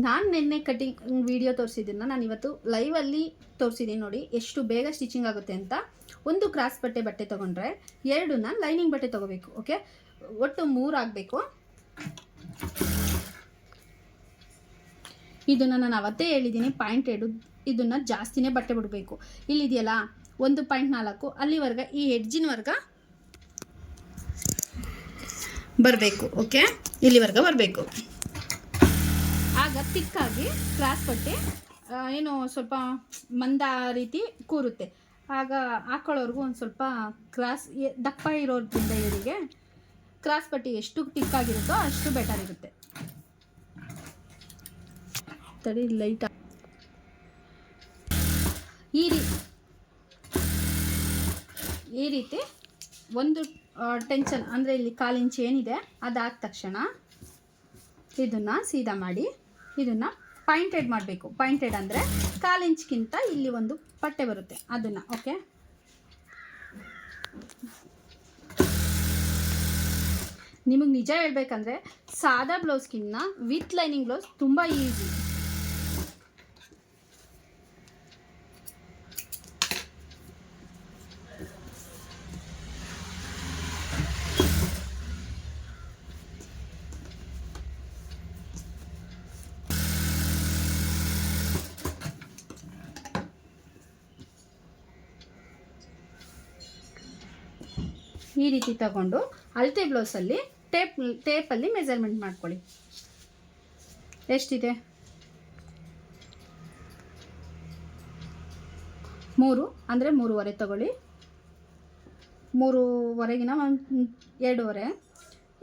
ನಾನು ನಿನ್ನೆ cutting video ತೋರಿಸಿದ್ದನ್ನು ನಾನು ಇವತ್ತು ಲೈವಲ್ಲಿ ತೋರಿಸಿದ್ದೀನಿ ನೋಡಿ ಎಷ್ಟು ಬೇಗ ಸ್ಟಿಚಿಂಗ್ ಆಗುತ್ತೆ ಅಂತ. ಒಂದು ಕ್ರಾಸ್ ಬಟ್ಟೆ ತೊಗೊಂಡ್ರೆ ಎರಡನ್ನ ಲೈನಿಂಗ್ ಬಟ್ಟೆ ತೊಗೋಬೇಕು. ಓಕೆ, ಒಟ್ಟು 3 ಆಗಬೇಕು. ಇದನ್ನು ನಾನು ಅವತ್ತೇ ಹೇಳಿದ್ದೀನಿ, ಪಾಯಿಂಟ್ 2 ಇದನ್ನು ಜಾಸ್ತಿನೇ ಬಟ್ಟೆ ಬಿಡಬೇಕು. ಇಲ್ಲಿದೆಯಲ್ಲ 1.4 ಅಲ್ಲಿವರೆಗೆ ಈ ಎಡ್ಜಿನವರೆಗೆ ಬರಬೇಕು. ಓಕೆ, ಇಲ್ಲಿವರೆಗೆ ಬರಬೇಕು. ಆಗ ತಿಕ್ಕಾಗಿ ಕ್ರಾಸ್ ಬಟ್ಟೆ ಏನು ಸ್ವಲ್ಪ ಮಂದ ರೀತಿ ಕೂರುತ್ತೆ. ಆಗ ಹಾಕೊಳ್ಳೋರ್ಗು ಒಂದು ಸ್ವಲ್ಪ ಕ್ರಾಸ್ ದಪ್ಪ ಇರೋದ್ರಿಂದ ಇವರಿಗೆ ಕ್ರಾಸ್ ಬಟ್ಟೆ ಎಷ್ಟು ತಿಕ್ಕಾಗಿರುತ್ತೋ ಅಷ್ಟು ಬೆಟರ್ ಇರುತ್ತೆ. ತಡಿ ಲೈಟ್ ಈ ರೀತಿ ಒಂದು ಟೆನ್ಷನ್ ಅಂದರೆ ಇಲ್ಲಿ 1/4 ಇಂಚ್ ಏನಿದೆ ಅದಾದ ತಕ್ಷಣ ಇದನ್ನು ಸೀದಾ ಮಾಡಿ ಇದನ್ನು ಪಾಯಿಂಟೆಡ್ ಮಾಡಬೇಕು. ಪಾಯಿಂಟೆಡ್ ಅಂದರೆ 1/4 ಇಂಚ್ಗಿಂತ ಇಲ್ಲಿ ಒಂದು ಪಟ್ಟೆ ಬರುತ್ತೆ ಅದನ್ನು. ಓಕೆ, ನಿಮಗೆ ನಿಜ ಹೇಳ್ಬೇಕಂದ್ರೆ ಸಾದಾ ಬ್ಲೌಸ್ಗಿನ್ನ ವಿತ್ ಲೈನಿಂಗ್ ಬ್ಲೌಸ್ ತುಂಬ ಈಸಿ. ಈ ರೀತಿ ತಗೊಂಡು ಅಳತೆ ಬ್ಲೌಸಲ್ಲಿ ಟೇಪಲ್ಲಿ ಮೆಜರ್ಮೆಂಟ್ ಮಾಡ್ಕೊಳ್ಳಿ. ಎಷ್ಟಿದೆ 3 ಅಂದರೆ 3.5 ತಗೊಳ್ಳಿ. 3.5ಗಿನ 2.5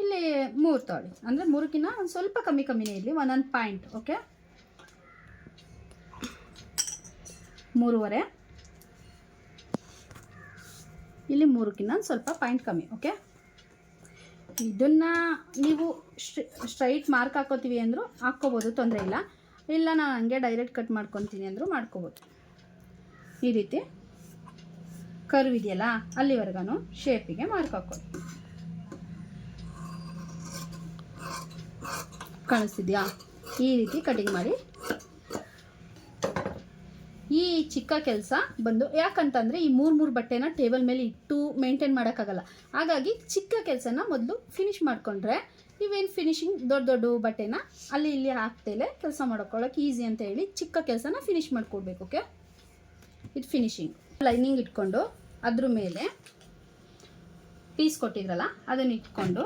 ಇಲ್ಲಿ 3 ತಗೊಳ್ಳಿ. ಅಂದರೆ 3ಕ್ಕಿಂತ ಒಂದು ಸ್ವಲ್ಪ ಕಮ್ಮಿನೇ ಇರಲಿ, ಒಂದೊಂದು ಪಾಯಿಂಟ್. ಓಕೆ, 3.5 ಇಲ್ಲಿ 3ಕ್ಕಿಂತ ಒಂದು ಸ್ವಲ್ಪ ಪಾಯಿಂಟ್ ಕಮ್ಮಿ. ಓಕೆ, ಇದನ್ನು ನೀವು ಸ್ಟ್ರೈಟ್ ಮಾರ್ಕ್ ಹಾಕೋತೀವಿ ಅಂದರೂ ಹಾಕ್ಕೋಬೋದು, ತೊಂದರೆ ಇಲ್ಲ. ಇಲ್ಲ ನಾನು ಹಂಗೆ ಡೈರೆಕ್ಟ್ ಕಟ್ ಮಾಡ್ಕೊತೀನಿ ಅಂದರೂ ಮಾಡ್ಕೋಬೋದು. ಈ ರೀತಿ ಕರ್ವ್ ಇದೆಯಲ್ಲ ಅಲ್ಲಿವರೆಗೂ ಶೇಪಿಗೆ ಮಾರ್ಕ್ ಹಾಕೊಳ್ಳಿ. ಕಾಣಿಸ್ತಿದ್ಯಾ? ಈ ರೀತಿ ಕಟಿಂಗ್ ಮಾಡಿ. ಈ ಚಿಕ್ಕ ಕೆಲಸ ಬಂದು ಯಾಕಂತಂದರೆ ಈ 3 ಬಟ್ಟೆನ ಟೇಬಲ್ ಮೇಲೆ ಇಟ್ಟು ಮೇಂಟೈನ್ ಮಾಡೋಕ್ಕಾಗಲ್ಲ. ಹಾಗಾಗಿ ಚಿಕ್ಕ ಕೆಲಸನ ಮೊದಲು ಫಿನಿಷ್ ಮಾಡಿಕೊಂಡ್ರೆ ಇವೇನು ಫಿನಿಶಿಂಗ್ ದೊಡ್ಡ ಬಟ್ಟೆನ ಅಲ್ಲಿ ಇಲ್ಲಿ ಹಾಕ್ತೇಲೆ ಕೆಲಸ ಮಾಡ್ಕೊಳ್ಳೋಕೆ ಈಸಿ ಅಂತ ಹೇಳಿ ಚಿಕ್ಕ ಕೆಲಸನ ಫಿನಿಷ್ ಮಾಡಿಕೊಡ್ಬೇಕು. ಓಕೆ, ಇದು ಫಿನಿಶಿಂಗ್. ಲೈನಿಂಗ್ ಇಟ್ಕೊಂಡು ಅದ್ರ ಮೇಲೆ ಪೀಸ್ ಕೊಟ್ಟಿದ್ರಲ್ಲ ಅದನ್ನು ಇಟ್ಕೊಂಡು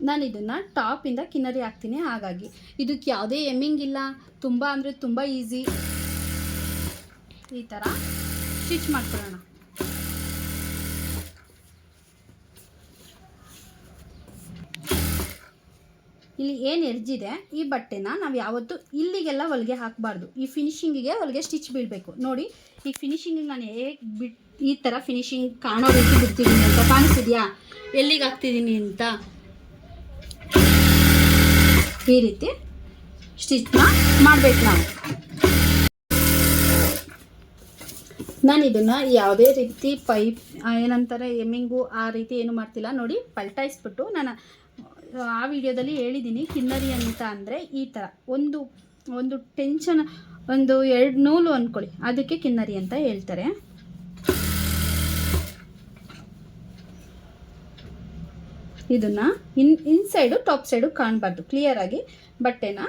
ನಾನು ಇದನ್ನು ಟಾಪಿಂದ ಕಿನ್ನರಿ ಹಾಕ್ತೀನಿ. ಹಾಗಾಗಿ ಇದಕ್ಕೆ ಯಾವುದೇ ಎಮ್ಮಿಂಗ್ ಇಲ್ಲ, ತುಂಬ ಅಂದರೆ ತುಂಬ ಈಸಿ. ಈ ಥರ ಸ್ಟಿಚ್ ಮಾಡ್ಕೊಳ್ಳೋಣ. ಇಲ್ಲಿ ಏನು ಎಡ್ಜಿದೆ ಈ ಬಟ್ಟೆನ ನಾವು ಯಾವತ್ತೂ ಇಲ್ಲಿಗೆಲ್ಲ ಹೊಲಿಗೆ ಹಾಕಬಾರ್ದು. ಈ ಫಿನಿಶಿಂಗಿಗೆ ಹೊಲಿಗೆ ಸ್ಟಿಚ್ ಬೀಳಬೇಕು. ನೋಡಿ, ಈ ಫಿನಿಶಿಂಗಿಗೆ ನಾನು ಹೇಗೆ ಈ ಥರ ಫಿನಿಶಿಂಗ್ ಕಾಣೋ ರೀತಿ ಬಿಡ್ತಿದ್ದೀನಿ ಅಂತ ಕಾಣಿಸ್ತಿದ್ಯಾ? ಎಲ್ಲಿಗೆ ಹಾಕ್ತಿದ್ದೀನಿ ಅಂತ ಈ ರೀತಿ ಸ್ಟಿಚ್ನ ಮಾಡಬೇಕು ನಾವು. ನಾನು ಇದನ್ನು ಯಾವುದೇ ರೀತಿ ಪೈಪ್ ಏನಂತಾರೆ ಎಮ್ಮಿಂಗು ಆ ರೀತಿ ಏನು ಮಾಡ್ತಿಲ್ಲ. ನೋಡಿ, ಪಲ್ಟಾಯಿಸ್ಬಿಟ್ಟು ನಾನು ಆ ವಿಡಿಯೋದಲ್ಲಿ ಹೇಳಿದ್ದೀನಿ. ಕಿನ್ನರಿ ಅಂತ ಅಂದರೆ ಈ ಥರ ಒಂದು ಟೆನ್ಷನ್ ಒಂದು 2 ನೂಲು ಅಂದ್ಕೊಳ್ಳಿ, ಅದಕ್ಕೆ ಕಿನ್ನರಿ ಅಂತ ಹೇಳ್ತಾರೆ. ಇದನ್ನು ಇನ್ಸೈಡು ಟಾಪ್ ಸೈಡು ಕಾಣಬಾರ್ದು. ಕ್ಲಿಯರಾಗಿ ಬಟ್ಟೆನ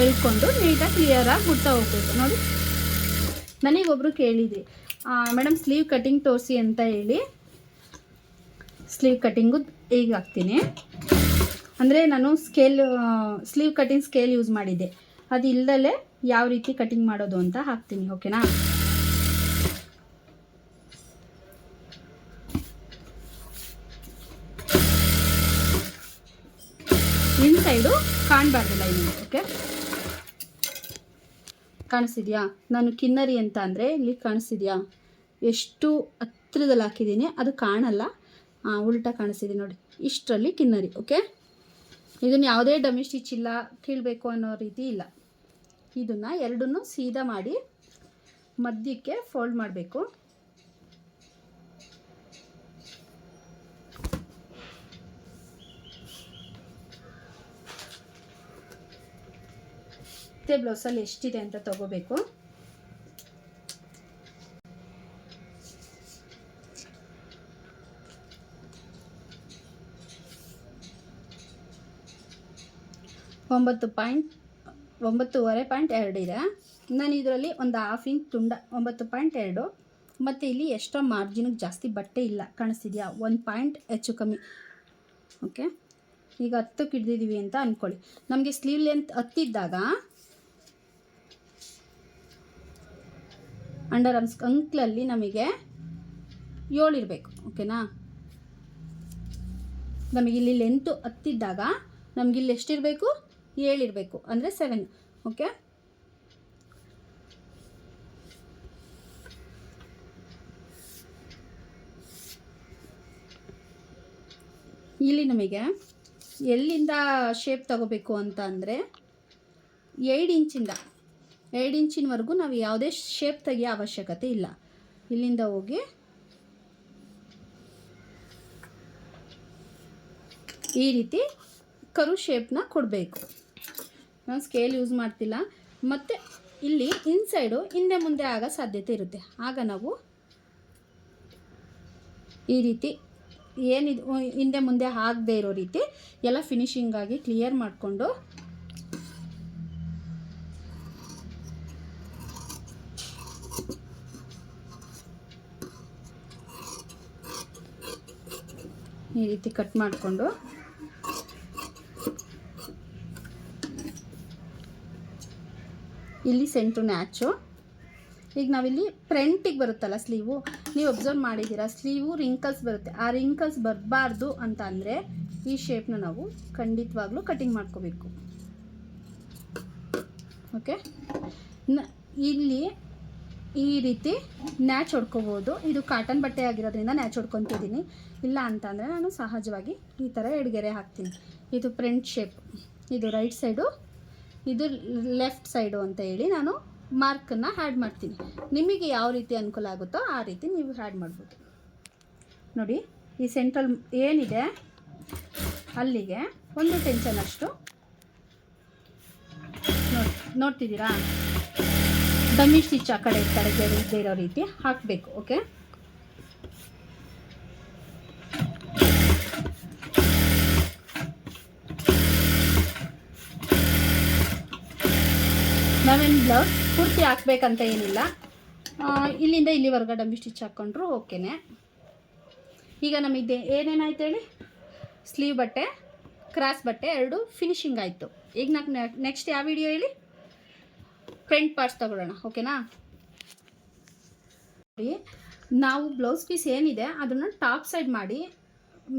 ಎಳ್ಕೊಂಡು ನೀಟಾಗಿ ಕ್ಲಿಯರಾಗಿ ಬಿಡ್ತಾ ಹೋಗ್ಬೇಕು. ನೋಡಿ, ನನಗೊಬ್ಬರು ಕೇಳಿದ್ರಿ ಮೇಡಮ್ ಸ್ಲೀವ್ ಕಟಿಂಗ್ ತೋರಿಸಿ ಅಂತ ಹೇಳಿ. ಸ್ಲೀವ್ ಕಟಿಂಗು ಈಗ ಹಾಕ್ತೀನಿ. ಅಂದರೆ ನಾನು ಸ್ಲೀವ್ ಕಟಿಂಗ್ ಸ್ಕೇಲ್ ಯೂಸ್ ಮಾಡಿದ್ದೆ. ಅದು ಇಲ್ಲದಲೇ ಯಾವ ರೀತಿ ಕಟಿಂಗ್ ಮಾಡೋದು ಅಂತ ಹಾಕ್ತೀನಿ. ಓಕೆನಾ? ಇನ್ಸೈಡು ಕಾಣಬಾರ್ದು ಲೈನಿಂಗ್. ಓಕೆ, ಕಾಣಿಸ್ತಿದ್ಯಾ? ನಾನು ಕಿನ್ನರಿ ಅಂತ ಅಂದರೆ ಇಲ್ಲಿ ಕಾಣಿಸ್ತಿದ್ಯಾ ಎಷ್ಟು ಹತ್ರದಲ್ಲಿ ಹಾಕಿದ್ದೀನಿ? ಅದು ಕಾಣಲ್ಲ, ಉಲ್ಟಾ ಕಾಣಿಸ್ತಿದೆ ನೋಡಿ, ಇಷ್ಟರಲ್ಲಿ ಕಿನ್ನರಿ. ಓಕೆ, ಇದನ್ನು ಯಾವುದೇ ಡಮ್ಮಿ ಸ್ಟಿಚ್ ಇಲ್ಲ, ಕೀಳಬೇಕು ಅನ್ನೋ ರೀತಿ ಇಲ್ಲ. ಇದನ್ನು ಎರಡನ್ನೂ ಸೀದಾ ಮಾಡಿ ಮಧ್ಯಕ್ಕೆ ಫೋಲ್ಡ್ ಮಾಡಬೇಕು. ಅಳತೆ ಬ್ಲೌಸಲ್ಲಿ ಎಷ್ಟಿದೆ ಅಂತ ತಗೋಬೇಕು. ಒಂಬತ್ತೂವರೆ ಪಾಯಿಂಟ್ 2 ಇದೆ. ನಾನು ಇದರಲ್ಲಿ ಒಂದು ಹಾಫ್ ಇಂಚ್ ತುಂಡ 9.2 ಮತ್ತು ಇಲ್ಲಿ ಎಷ್ಟೋ ಮಾರ್ಜಿನಿಗೆ ಜಾಸ್ತಿ ಬಟ್ಟೆ ಇಲ್ಲ, ಕಾಣಿಸ್ತಿದೆಯಾ? 1 ಪಾಯಿಂಟ್ ಹೆಚ್ಚು ಕಮ್ಮಿ. ಓಕೆ, ಈಗ 10ಕ್ಕೆ ಹಿಡ್ದಿದ್ದೀವಿ ಅಂತ ಅಂದ್ಕೊಳ್ಳಿ. ನಮಗೆ ಸ್ಲೀವ್ ಲೆಂತ್ 10 ಇದ್ದಾಗ ಅಂಡರ್ ಆರ್ಮ್ಸ್ ಅಂಕ್ಲಲ್ಲಿ ನಮಗೆ 7 ಇರಬೇಕು. ಓಕೆನಾ? ನಮಗಿಲ್ಲಿ ಲೆಂತು 10 ಇದ್ದಾಗ ನಮಗಿಲ್ಲಿ ಎಷ್ಟಿರಬೇಕು? 7 ಇರಬೇಕು, ಅಂದರೆ 7. ಓಕೆ, ಇಲ್ಲಿ ನಮಗೆ ಎಲ್ಲಿಂದ ಶೇಪ್ ತಗೋಬೇಕು ಅಂತ ಅಂದರೆ 2 ಇಂಚಿನವರೆಗೂ ನಾವು ಯಾವುದೇ ಶೇಪ್ ತೆಗಿಯೋ ಅವಶ್ಯಕತೆ ಇಲ್ಲ. ಇಲ್ಲಿಂದ ಹೋಗಿ ಈ ರೀತಿ ಕರು ಶೇಪ್ನ ಕೊಡಬೇಕು. ನಾನು ಸ್ಕೇಲ್ ಯೂಸ್ ಮಾಡ್ತಿಲ್ಲ. ಮತ್ತು ಇಲ್ಲಿ ಇನ್ಸೈಡು ಹಿಂದೆ ಮುಂದೆ ಆಗೋ ಸಾಧ್ಯತೆ ಇರುತ್ತೆ. ಆಗ ನಾವು ಈ ರೀತಿ ಏನಿದು ಹಿಂದೆ ಮುಂದೆ ಆಗದೆ ಇರೋ ರೀತಿ ಎಲ್ಲ ಫಿನಿಶಿಂಗಾಗಿ ಕ್ಲಿಯರ್ ಮಾಡಿಕೊಂಡು ಈ ರೀತಿ ಕಟ್ ಮಾಡಿಕೊಂಡು ಇಲ್ಲಿ ಸೆಂಟ್ರು ನ್ಯಾಚು. ಈಗ ನಾವಿಲ್ಲಿ ಫ್ರಂಟಿಗೆ ಬರುತ್ತಲ್ಲ ಸ್ಲೀವು, ನೀವು ಅಬ್ಸರ್ವ್ ಮಾಡಿದ್ದೀರಾ ಸ್ಲೀವು ರಿಂಕಲ್ಸ್ ಬರುತ್ತೆ. ಆ ರಿಂಕಲ್ಸ್ ಬರಬಾರ್ದು ಅಂತ ಅಂದರೆ ಈ ಶೇಪ್ನ ನಾವು ಖಂಡಿತವಾಗ್ಲೂ ಕಟಿಂಗ್ ಮಾಡ್ಕೋಬೇಕು. ಓಕೆ, ಇಲ್ಲಿ ಈ ರೀತಿ ನ್ಯಾಚ್ ಹೊಡ್ಕೋಬೋದು. ಇದು ಕಾಟನ್ ಬಟ್ಟೆ ಆಗಿರೋದ್ರಿಂದ ನ್ಯಾಚ್ ಹೊಡ್ಕೊತಿದ್ದೀನಿ. ಇಲ್ಲ ಅಂತಂದರೆ ನಾನು ಸಹಜವಾಗಿ ಈ ಥರ ಎಡಗೆರೆ ಹಾಕ್ತೀನಿ. ಇದು ಫ್ರಂಟ್ ಶೇಪ್, ಇದು ರೈಟ್ ಸೈಡು, ಇದು ಲೆಫ್ಟ್ ಸೈಡು ಅಂತ ಹೇಳಿ ನಾನು ಮಾರ್ಕನ್ನು ಆ್ಯಡ್ ಮಾಡ್ತೀನಿ. ನಿಮಗೆ ಯಾವ ರೀತಿ ಅನುಕೂಲ ಆಗುತ್ತೋ ಆ ರೀತಿ ನೀವು ಆ್ಯಡ್ ಮಾಡ್ಬೋದು. ನೋಡಿ, ಈ ಸೆಂಟ್ರಲ್ ಏನಿದೆ ಅಲ್ಲಿಗೆ 1 ಟೆನ್ಷನಷ್ಟು ನೋಡ್ತಿದ್ದೀರಾ? ಡಮ್ಮಿ ಸ್ಟಿಚ್ ಆ ಕಡೆ ಕಡೆಗೆ ಇರೋ ರೀತಿ ಹಾಕಬೇಕು. ಓಕೆ, ನಾವೇನು ಬ್ಲೌಸ್ ಪೂರ್ತಿ ಹಾಕ್ಬೇಕಂತ ಏನಿಲ್ಲ. ಇಲ್ಲಿಂದ ಇಲ್ಲಿವರೆಗೆ ಡಮ್ಮಿ ಸ್ಟಿಚ್ ಹಾಕ್ಕೊಂಡ್ರು ಓಕೆನೆ. ಈಗ ನಮಗೆ ಏನೇನಾಯ್ತು ಹೇಳಿ? ಸ್ಲೀವ್ ಬಟ್ಟೆ, ಕ್ರಾಸ್ ಬಟ್ಟೆ 2 ಫಿನಿಶಿಂಗ್ ಆಯಿತು. ಈಗ ನೆಕ್ಸ್ಟ್ ಯಾವ ವಿಡಿಯೋ ಹೇಳಿ? ಫ್ರಂಟ್ ಪಾರ್ಟ್ಸ್ ತಗೊಳ್ಳೋಣ. ಓಕೆನಾ? ನಾವು ಬ್ಲೌಸ್ ಪೀಸ್ ಏನಿದೆ ಅದನ್ನು ಟಾಪ್ ಸೈಡ್ ಮಾಡಿ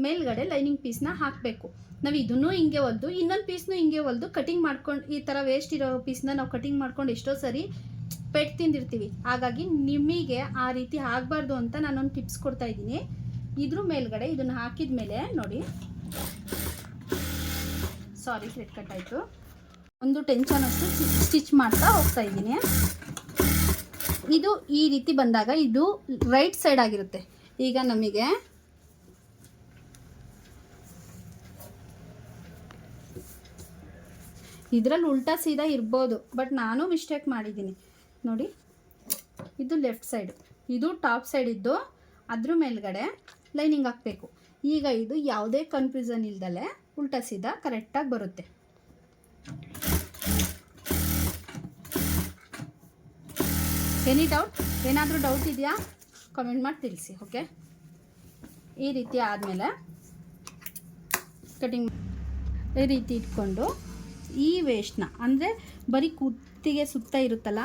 ಮೇಲ್ಗಡೆ ಲೈನಿಂಗ್ ಪೀಸ್ನ ಹಾಕಬೇಕು. ನಾವು ಇದನ್ನು ಹಿಂಗೆ ಹೊಲ್ದು ಇನ್ನೊಂದು ಪೀಸ್ನು ಹಿಂಗೆ ಹೊಲ್ದು ಕಟಿಂಗ್ ಮಾಡ್ಕೊಂಡು ಈ ಥರ ವೇಸ್ಟ್ ಇರೋ ಪೀಸ್ನ ನಾವು ಕಟಿಂಗ್ ಮಾಡ್ಕೊಂಡು ಎಷ್ಟೋ ಸರಿ ಪೆಟ್ಟು ತಿಂದಿರ್ತೀವಿ. ಹಾಗಾಗಿ ನಿಮಗೆ ಆ ರೀತಿ ಆಗಬಾರ್ದು ಅಂತ ನಾನೊಂದು ಟಿಪ್ಸ್ ಕೊಡ್ತಾ ಇದ್ದೀನಿ. ಇದ್ರ ಮೇಲ್ಗಡೆ ಇದನ್ನು ಹಾಕಿದ ಮೇಲೆ ನೋಡಿ, ಸಾರಿ ಥ್ರೆಡ್ ಕಟ್ ಆಯಿತು, 1 ಟೆನ್ಷನಷ್ಟು ಸ್ಟಿಚ್ ಮಾಡ್ತಾ ಹೋಗ್ತಾ ಇದ್ದೀನಿ. ಇದು ಈ ರೀತಿ ಬಂದಾಗ ಇದು ರೈಟ್ ಸೈಡ್ ಆಗಿರುತ್ತೆ. ಈಗ ನಮಗೆ ಇದರಲ್ಲಿ ಉಲ್ಟಾ ಸೀದಾ ಇರ್ಬೋದು, ಬಟ್ ನಾನು ಮಿಸ್ಟೇಕ್ ಮಾಡಿದ್ದೀನಿ. ನೋಡಿ, ಇದು ಲೆಫ್ಟ್ ಸೈಡು, ಇದು ಟಾಪ್ ಸೈಡ್ ಇದ್ದು ಅದ್ರ ಮೇಲ್ಗಡೆ ಲೈನಿಂಗ್ ಹಾಕಬೇಕು. ಈಗ ಇದು ಯಾವುದೇ ಕನ್ಫ್ಯೂಷನ್ ಇಲ್ದಲೆ ಉಲ್ಟಾ ಸೀದಾ ಕರೆಕ್ಟಾಗಿ ಬರುತ್ತೆ. Any doubt? ಏನಾದರೂ ಡೌಟ್ ಇದೆಯಾ? ಕಮೆಂಟ್ ಮಾಡಿ ತಿಳಿಸಿ. ಓಕೆ, ಈ ರೀತಿ ಆದಮೇಲೆ ಕಟಿಂಗ್ ಈ ರೀತಿ ಇಟ್ಕೊಂಡು ಈ ವೇಸ್ಟ್ನ ಅಂದರೆ ಬರೀ ಕುತ್ತಿಗೆ ಸುತ್ತ ಇರುತ್ತಲ್ಲ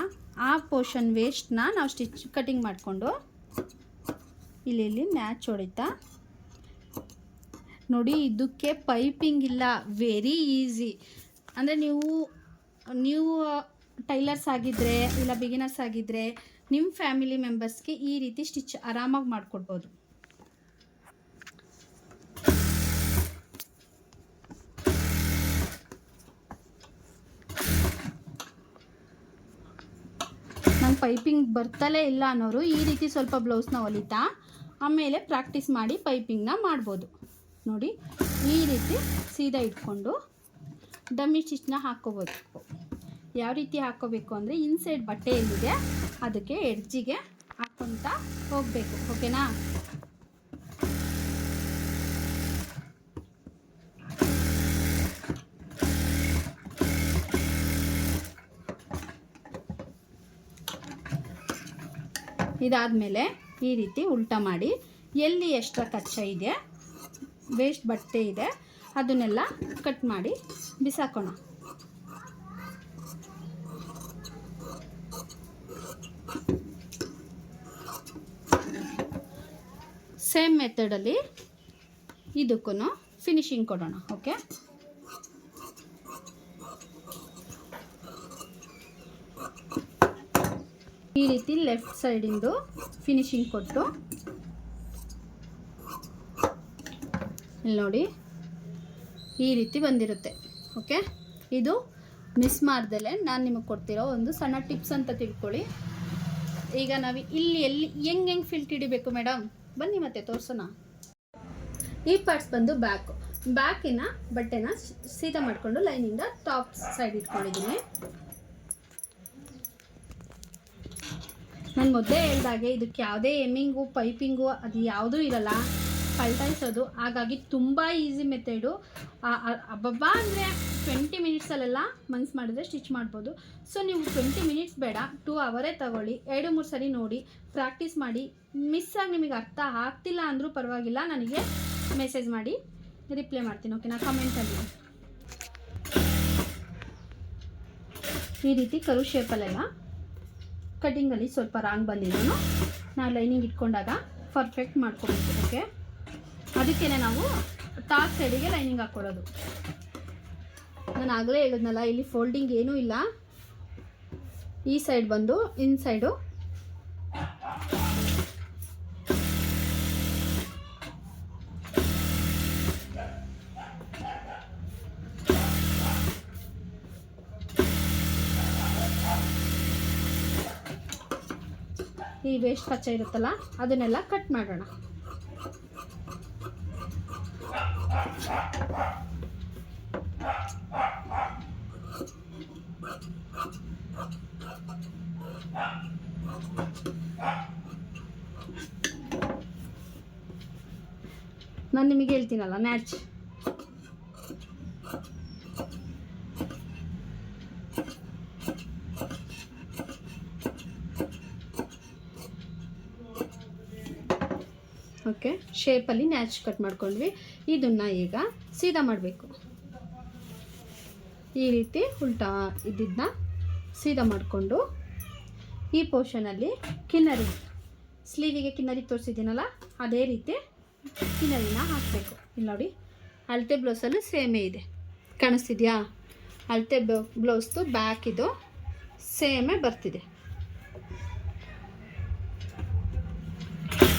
ಆ ಪೋರ್ಷನ್ ವೇಸ್ಟ್ನ ನಾವು ಕಟಿಂಗ್ ಮಾಡಿಕೊಂಡು ಇಲ್ಲಿ ಮ್ಯಾಚ್ ಹೊಡಿತಾ ನೋಡಿ. ಇದಕ್ಕೆ ಪೈಪಿಂಗ್ ಇಲ್ಲ, ವೆರಿ ಈಸಿ. ಅಂದರೆ ನೀವು ಟೈಲರ್ಸ್ ಆಗಿದ್ದರೆ ಇಲ್ಲ ಬಿಗಿನರ್ಸ್ ಆಗಿದ್ದರೆ ನಿಮ್ಮ ಫ್ಯಾಮಿಲಿ ಮೆಂಬರ್ಸ್ಗೆ ಈ ರೀತಿ ಸ್ಟಿಚ್ ಆರಾಮಾಗಿ ಮಾಡಿಕೊಡ್ಬೋದು. ನಂಗೆ ಪೈಪಿಂಗ್ ಬರ್ತಲೇ ಇಲ್ಲ ಅನ್ನೋರು ಈ ರೀತಿ ಸ್ವಲ್ಪ ಬ್ಲೌಸ್ನ ಹೊಲಿತಾ ಆಮೇಲೆ ಪ್ರಾಕ್ಟೀಸ್ ಮಾಡಿ ಪೈಪಿಂಗ್ನ ಮಾಡ್ಬೋದು. ನೋಡಿ, ಈ ರೀತಿ ಸೀದಾ ಇಟ್ಕೊಂಡು ಡಮ್ಮಿ ಸ್ಟಿಚ್ನ ಹಾಕ್ಕೋಬೇಕು. ಯಾವ ರೀತಿ ಹಾಕ್ಕೋಬೇಕು ಅಂದರೆ ಇನ್ಸೈಡ್ ಬಟ್ಟೆ ಎಲ್ಲಿದೆ ಅದಕ್ಕೆ ಎಡ್ಜಿಗೆ ಹಾಕ್ಕೊತಾ ಹೋಗಬೇಕು. ಓಕೆನಾ? ಇದಾದಮೇಲೆ ಈ ರೀತಿ ಉಲ್ಟಾ ಮಾಡಿ ಎಲ್ಲಿ ಎಕ್ಸ್ಟ್ರಾ ಕಚ್ಚಾ ಇದೆ, ವೇಸ್ಟ್ ಬಟ್ಟೆ ಇದೆ, ಅದನ್ನೆಲ್ಲ ಕಟ್ ಮಾಡಿ ಬಿಸಾಕೋಣ. ಸೇಮ್ ಮೆಥಡಲ್ಲಿ ಇದಕ್ಕೂ ಫಿನಿಶಿಂಗ್ ಕೊಡೋಣ. ಓಕೆ, ಈ ರೀತಿ ಲೆಫ್ಟ್ ಸೈಡಿಂದು ಫಿನಿಶಿಂಗ್ ಕೊಟ್ಟು ಇಲ್ಲಿ ನೋಡಿ ಈ ರೀತಿ ಬಂದಿರುತ್ತೆ. ಓಕೆ, ಇದು ಮಿಸ್ ಮಾಡ್ದಲೆ ನಾನು ನಿಮಗೆ ಕೊಡ್ತಿರೋ ಒಂದು ಸಣ್ಣ ಟಿಪ್ಸ್ ಅಂತ ತಿಳ್ಕೊಳ್ಳಿ. ಈಗ ನಾವು ಇಲ್ಲಿ ಎಲ್ಲಿ ಹೆಂಗೆ ಫಿಲ್ಟ್ ಹಿಡಿಬೇಕು ಮೇಡಮ್, ಬನ್ನಿ ಮತ್ತೆ ತೋರಿಸೋಣ. ಈ ಪಾರ್ಟ್ಸ್ ಬಂದು ಬ್ಯಾಕಿನ ಬಟ್ಟೆನ ಸೀದಾ ಮಾಡಿಕೊಂಡು ಲೈನಿಂದ ಟಾಪ್ ಸೈಡ್ ಇಟ್ಕೊಂಡಿದ್ದೀನಿ. ನಾನು ಮೊದಲೇ ಹೇಳ್ದಾಗೆ ಇದಕ್ಕೆ ಯಾವುದೇ ಎಮ್ಮಿಂಗು ಪೈಪಿಂಗು ಅದು ಯಾವುದೂ ಇರಲ್ಲ, ಪಲ್ಟಾಯಿಸೋದು. ಹಾಗಾಗಿ ತುಂಬ ಈಸಿ ಮೆಥಡು. ಅಬ್ಬಬ್ಬಾ ಅಂದರೆ 20 ಮಿನಿಟ್ಸಲ್ಲೆಲ್ಲ ಮನ್ಸು ಮಾಡಿದ್ರೆ ಸ್ಟಿಚ್ ಮಾಡ್ಬೋದು. ಸೊ ನೀವು 20 ಮಿನಿಟ್ಸ್ ಬೇಡ, 2 ಅವರೇ ತಗೊಳ್ಳಿ. 2-3 ಸರಿ ನೋಡಿ, ಪ್ರಾಕ್ಟೀಸ್ ಮಾಡಿ. ಮಿಸ್ಸಾಗಿ ನಿಮಗೆ ಅರ್ಥ ಆಗ್ತಿಲ್ಲ ಅಂದರೂ ಪರವಾಗಿಲ್ಲ, ನನಗೆ ಮೆಸೇಜ್ ಮಾಡಿ, ರಿಪ್ಲೈ ಮಾಡ್ತೀನಿ. ಓಕೆನಾ? ಕಮೆಂಟಲ್ಲಿ ಈ ರೀತಿ ಕರು ಶೇಪಲ್ಲೆಲ್ಲ ಕಟಿಂಗಲ್ಲಿ ಸ್ವಲ್ಪ ರಾಂಗ್ ಬಂದಿದ್ದನು ನಾವು ಲೈನಿಂಗ್ ಇಟ್ಕೊಂಡಾಗ ಪರ್ಫೆಕ್ಟ್ ಮಾಡ್ಕೊಬೇಕು. ಓಕೆ, ಅದಕ್ಕೇ ನಾವು ಟಾಪ್ ಸೈಡಿಗೆ ಲೈನಿಂಗ್ ಹಾಕ್ಕೊಡೋದು. ನಾನು ಆಗಲೇ ಹೇಳಿದ್ನಲ್ಲ, ಇಲ್ಲಿ ಫೋಲ್ಡಿಂಗ್ ಏನೂ ಇಲ್ಲ. ಈ ಸೈಡ್ ಬಂದು ಇನ್ಸೈಡು ಈ ವೇಸ್ಟ್ ಕಚ್ಚಾ ಇರುತ್ತಲ್ಲ ಅದನ್ನೆಲ್ಲ ಕಟ್ ಮಾಡೋಣ. ನಾನು ನಿಮಗೆ ಹೇಳ್ತೀನಲ್ಲ, ಮ್ಯಾಚ್ ಓಕೆ, ಶೇಪಲ್ಲಿ ನ್ಯಾಚ್ ಕಟ್ ಮಾಡ್ಕೊಂಡ್ವಿ. ಇದನ್ನು ಈಗ ಸೀದಾ ಮಾಡಬೇಕು. ಈ ರೀತಿ ಉಲ್ಟಾ ಇದ್ದಿದ್ದನ್ನ ಸೀದಾ ಮಾಡಿಕೊಂಡು ಈ ಪೋರ್ಷನಲ್ಲಿ ಕಿನ್ನರಿ, ಸ್ಲೀವಿಗೆ ಕಿನ್ನರಿ ತೋರಿಸಿದ್ದೀನಲ್ಲ ಅದೇ ರೀತಿ ಕಿನ್ನರಿನ ಹಾಕಬೇಕು. ಇಲ್ಲಿ ನೋಡಿ, ಅಳತೆ ಬ್ಲೌಸಲ್ಲೂ ಸೇಮೇ ಇದೆ, ಕಾಣಿಸ್ತಿದೆಯಾ? ಅಳತೆ ಬ್ಲೌಸ್ದು ಬ್ಯಾಕ್ ಇದು ಸೇಮೇ ಬರ್ತಿದೆ.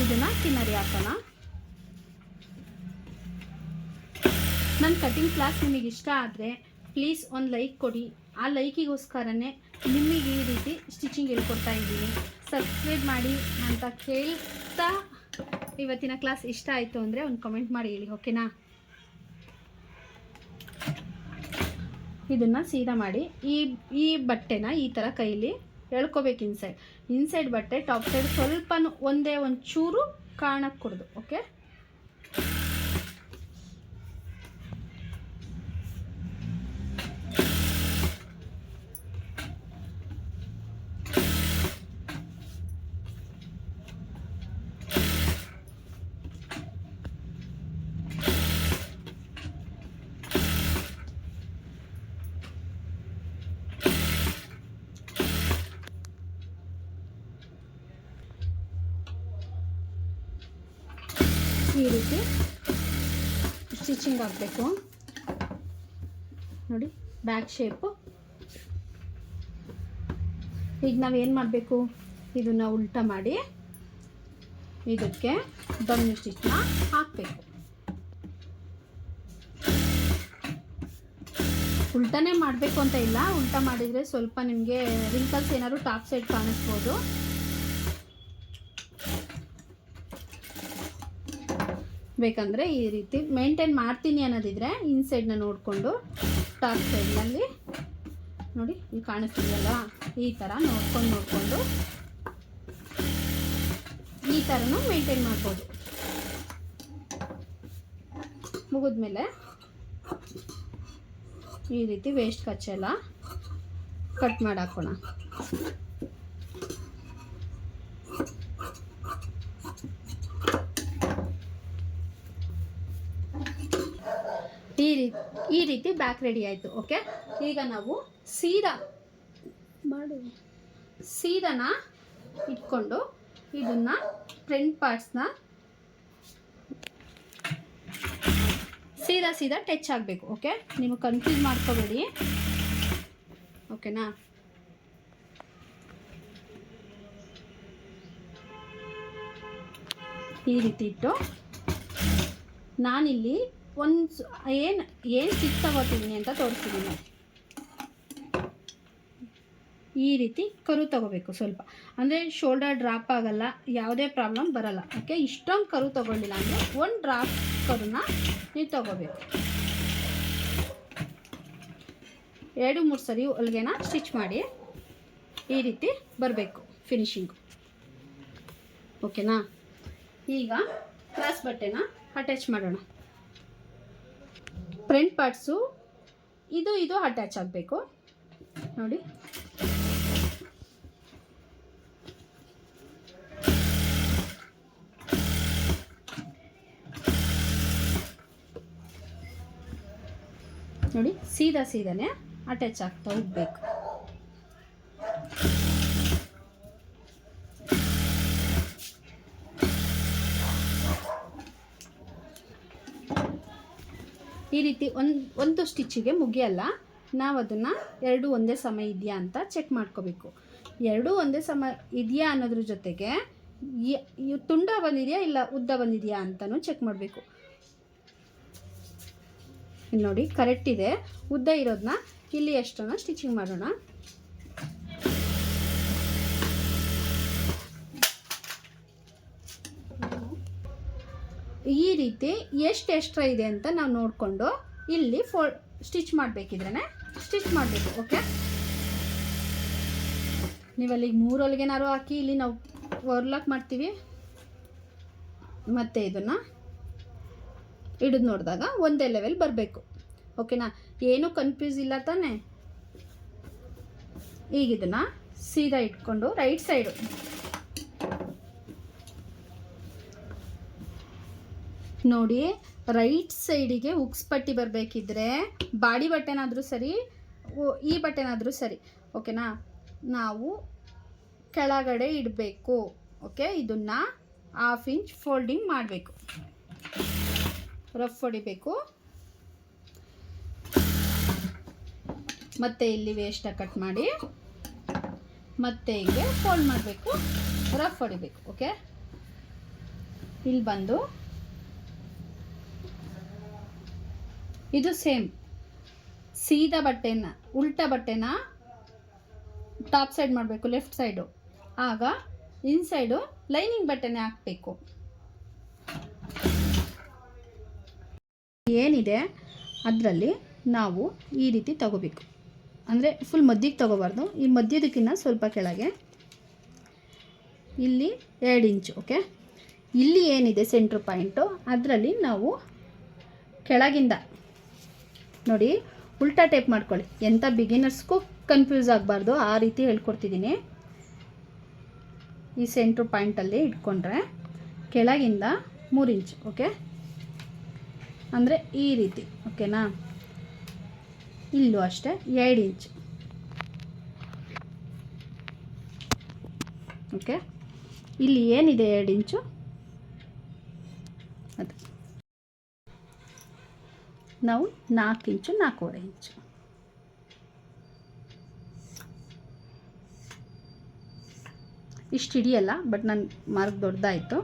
ಇದನ್ನು ಕಿನ್ನರಿ ಹಾಕೋಣ. ನನ್ನ ಕಟಿಂಗ್ ಕ್ಲಾಸ್ ನಿಮಗೆ ಇಷ್ಟ ಆದರೆ ಪ್ಲೀಸ್ ಒಂದು ಲೈಕ್ ಕೊಡಿ. ಆ ಲೈಕಿಗೋಸ್ಕರನೇ ನಿಮಗೆ ಈ ರೀತಿ ಸ್ಟಿಚಿಂಗ್ ಹೇಳ್ಕೊಡ್ತಾ ಇದ್ದೀನಿ. ಸಬ್ಸ್ಕ್ರೈಬ್ ಮಾಡಿ ಅಂತ ಕೇಳ್ತಾ, ಇವತ್ತಿನ ಕ್ಲಾಸ್ ಇಷ್ಟ ಆಯಿತು ಅಂದರೆ ಒಂದು ಕಮೆಂಟ್ ಮಾಡಿ ಹೇಳಿ. ಓಕೆನಾ? ಇದನ್ನು ಸೀದಾ ಮಾಡಿ ಈ ಬಟ್ಟೆನ ಈ ಥರ ಕೈಲಿ ಎಳ್ಕೊಬೇಕು. ಇನ್ಸೈಡ್ ಬಟ್ಟೆ ಟಾಪ್ ಸೈಡ್ ಸ್ವಲ್ಪ ಒಂಚೂರು ಕಾಣಕ್ಕೆ ಕೊಡೋದು. ಓಕೆ, ಈ ರೀತಿ ಸ್ಟಿಚಿಂಗ್ ಆಗಬೇಕು. ನೋಡಿ, ಬ್ಯಾಕ್ ಶೇಪು. ಈಗ ನಾವೇನು ಮಾಡಬೇಕು, ಇದನ್ನು ಉಲ್ಟಾ ಮಾಡಿ ಇದಕ್ಕೆ ಡಮ್ಮಿ ಸ್ಟಿಚ್ನ ಹಾಕಬೇಕು. ಉಲ್ಟಾನೇ ಮಾಡಬೇಕು ಅಂತ ಇಲ್ಲ, ಉಲ್ಟಾ ಮಾಡಿದರೆ ಸ್ವಲ್ಪ ನಿಮಗೆ ರಿಂಕಲ್ಸ್ ಏನಾದ್ರು ಟಾಪ್ ಸೈಡ್ ಕಾಣಿಸ್ಬೋದು. ಬೇಕಂದರೆ ಈ ರೀತಿ ಮೇಂಟೈನ್ ಮಾಡ್ತೀನಿ ಅನ್ನೋದಿದ್ರೆ ಇನ್ಸೈಡ್ನ ನೋಡಿಕೊಂಡು ಟಾಪ್ ಸೈಡ್ನಲ್ಲಿ ನೋಡಿ ಇಲ್ಲಿ ಕಾಣಿಸ್ತಿದೆಯಲ್ಲ, ಈ ಥರ ನೋಡ್ಕೊಂಡು ಈ ಥರನೂ ಮೇಂಟೈನ್ ಮಾಡ್ಬೋದು. ಮುಗಿದ್ಮೇಲೆ ಈ ರೀತಿ ವೇಸ್ಟ್ ಕಚ್ಚೆಲ್ಲ ಕಟ್ ಮಾಡಿ ಹಾಕೋಣ. ಈ ರೀತಿ ಬ್ಯಾಕ್ ರೆಡಿ ಆಯಿತು. ಓಕೆ, ಈಗ ನಾವು ಸೀದಾನ ಇಟ್ಕೊಂಡು ಇದನ್ನು ಫ್ರಂಟ್ ಪಾರ್ಟ್ಸ್ನ ಸೀದಾ ಟಚ್ ಆಗಬೇಕು. ಓಕೆ, ನೀವು ಕನ್ಫ್ಯೂಸ್ ಮಾಡ್ಕೋಬೇಡಿ. ಓಕೆನಾ? ಈ ರೀತಿ ಇಟ್ಟು ನಾನಿಲ್ಲಿ ಏನು ಸ್ಟಿಚ್ ತಗೋತಿದ್ದೀನಿ ಅಂತ ತೋರಿಸ್ತಿದ್ದೀನಿ. ಈ ರೀತಿ ಕರು ತಗೋಬೇಕು ಸ್ವಲ್ಪ, ಅಂದರೆ ಶೋಲ್ಡರ್ ಡ್ರಾಪ್ ಆಗಲ್ಲ, ಯಾವುದೇ ಪ್ರಾಬ್ಲಮ್ ಬರಲ್ಲ. ಓಕೆ, ಇಷ್ಟೊಂದು ಕರು ತಗೊಳ್ಳಿಲ್ಲ ಅಂದರೆ ಒಂದು ಡ್ರಾಪ್ ಕರುನ ನೀವು ತಗೋಬೇಕು. 2-3 ಸರಿ ಹೊಲಿಗೆನ ಸ್ಟಿಚ್ ಮಾಡಿ ಈ ರೀತಿ ಬರಬೇಕು ಫಿನಿಶಿಂಗು. ಓಕೆನಾ? ಈಗ ಕ್ರಾಸ್ ಬಟ್ಟೆನ ಅಟ್ಯಾಚ್ ಮಾಡೋಣ. ಫ್ರಂಟ್ ಪಾರ್ಟ್ಸು ಇದು ಅಟ್ಯಾಚ್ ಆಗಬೇಕು. ನೋಡಿ, ನೋಡಿ ಸೀದಾನೇ ಅಟ್ಯಾಚ್ ಆಗ್ತಾ ಹೋಗ್ಬೇಕು. ಈ ರೀತಿ ಒಂದು ಸ್ಟಿಚ್ಚಿಗೆ ಮುಗಿಯಲ್ಲ, ನಾವು ಅದನ್ನು 2 ಒಂದೇ ಸಮ ಇದೆಯಾ ಅಂತ ಚೆಕ್ ಮಾಡ್ಕೋಬೇಕು. 2 ಒಂದೇ ಸಮ ಇದೆಯಾ ಅನ್ನೋದ್ರ ಜೊತೆಗೆ ತುಂಡ ಬಂದಿದೆಯಾ ಇಲ್ಲ ಉದ್ದ ಬಂದಿದೆಯಾ ಅಂತಲೂ ಚೆಕ್ ಮಾಡಬೇಕು. ನೋಡಿ ಕರೆಕ್ಟ್ ಇದೆ. ಉದ್ದ ಇರೋದನ್ನ ಇಲ್ಲಿ ಎಷ್ಟನ್ನ ಸ್ಟಿಚಿಂಗ್ ಮಾಡೋಣ. ಈ ರೀತಿ ಎಷ್ಟು ಎಕ್ಸ್ಟ್ರಾ ಇದೆ ಅಂತ ನಾವು ನೋಡಿಕೊಂಡು ಇಲ್ಲಿ ಸ್ಟಿಚ್ ಮಾಡಬೇಕಿದ್ರೆ ಸ್ಟಿಚ್ ಮಾಡಬೇಕು. ಓಕೆ, ನೀವಲ್ಲಿಗೆ 3 ಹೊಲಿಗೆನಾರು ಹಾಕಿ ಇಲ್ಲಿ ನಾವು ಓವರ್ಲಾಕ್ ಮಾಡ್ತೀವಿ. ಮತ್ತು ಇದನ್ನು ಹಿಡಿದು ನೋಡಿದಾಗ ಒಂದೇ ಲೆವೆಲ್ ಬರಬೇಕು. ಓಕೆನಾ? ಏನೂ ಕನ್ಫ್ಯೂಸ್ ಇಲ್ಲ ತಾನೇ? ಈಗ ಇದನ್ನು ಸೀದಾ ಇಟ್ಕೊಂಡು ರೈಟ್ ಸೈಡು ನೋಡಿ, ರೈಟ್ ಸೈಡಿಗೆ ಉಕ್ಸ್ ಪಟ್ಟಿ ಬರಬೇಕಿದ್ರೆ ಬಾಡಿ ಬಟ್ಟೆನಾದರೂ ಸರಿ, ಈ ಬಟ್ಟೆನಾದರೂ ಸರಿ. ಓಕೆನಾ? ನಾವು ಕೆಳಗಡೆ ಇಡಬೇಕು. ಓಕೆ, ಇದನ್ನು 1/2 ಇಂಚ್ ಫೋಲ್ಡಿಂಗ್ ಮಾಡಬೇಕು, ರಫ್ ಹೊಡಿಬೇಕು. ಮತ್ತೆ ಇಲ್ಲಿ ವೇಸ್ಟ್ ಕಟ್ ಮಾಡಿ ಮತ್ತೆ ಹೀಗೆ ಫೋಲ್ಡ್ ಮಾಡಬೇಕು, ರಫ್ ಹೊಡಿಬೇಕು. ಓಕೆ, ಇಲ್ಲಿ ಬಂದು ಇದು ಸೇಮ್ ಸೀದಾ ಬಟ್ಟೆನ ಉಲ್ಟಾ ಬಟ್ಟೆನ ಟಾಪ್ ಸೈಡ್ ಮಾಡಬೇಕು, ಲೆಫ್ಟ್ ಸೈಡು. ಆಗ ಇನ್ಸೈಡು ಲೈನಿಂಗ್ ಬಟ್ಟೆನೇ ಹಾಕಬೇಕು. ಏನಿದೆ ಅದರಲ್ಲಿ ನಾವು ಈ ರೀತಿ ತಗೋಬೇಕು. ಅಂದರೆ ಫುಲ್ ಮಧ್ಯಕ್ಕೆ ತಗೋಬಾರ್ದು, ಈ ಮಧ್ಯದಕ್ಕಿಂತ ಸ್ವಲ್ಪ ಕೆಳಗೆ, ಇಲ್ಲಿ 2 ಇಂಚು. ಓಕೆ, ಇಲ್ಲಿ ಏನಿದೆ ಸೆಂಟ್ರ್ ಪಾಯಿಂಟು ಅದರಲ್ಲಿ ನಾವು ಕೆಳಗಿಂದ ನೋಡಿ ಉಲ್ಟಾ ಟೇಪ್ ಮಾಡ್ಕೊಳ್ಳಿ. ಎಂಥ ಬಿಗಿನರ್ಸ್ಗೂ ಕನ್ಫ್ಯೂಸ್ ಆಗಬಾರ್ದು, ಆ ರೀತಿ ಹೇಳ್ಕೊಡ್ತಿದ್ದೀನಿ. ಈ ಸೆಂಟ್ರ್ ಪಾಯಿಂಟಲ್ಲಿ ಇಟ್ಕೊಂಡ್ರೆ ಕೆಳಗಿಂದ 3 ಇಂಚು. ಓಕೆ, ಅಂದರೆ ಈ ರೀತಿ. ಓಕೆನಾ? ಇಲ್ಲೂ ಅಷ್ಟೇ 2 ಇಂಚು. ಓಕೆ, ಇಲ್ಲಿ ಏನಿದೆ 2 ಇಂಚು ಅದು ನಾವು 4 ಇಂಚು 4.25 ಇಂಚು. ಇಷ್ಟು ಹಿಡಿಯಲ್ಲ, ಬಟ್ ನನ್ನ ಮಾರ್ಕ್ ದೊಡ್ಡದಾಯಿತು,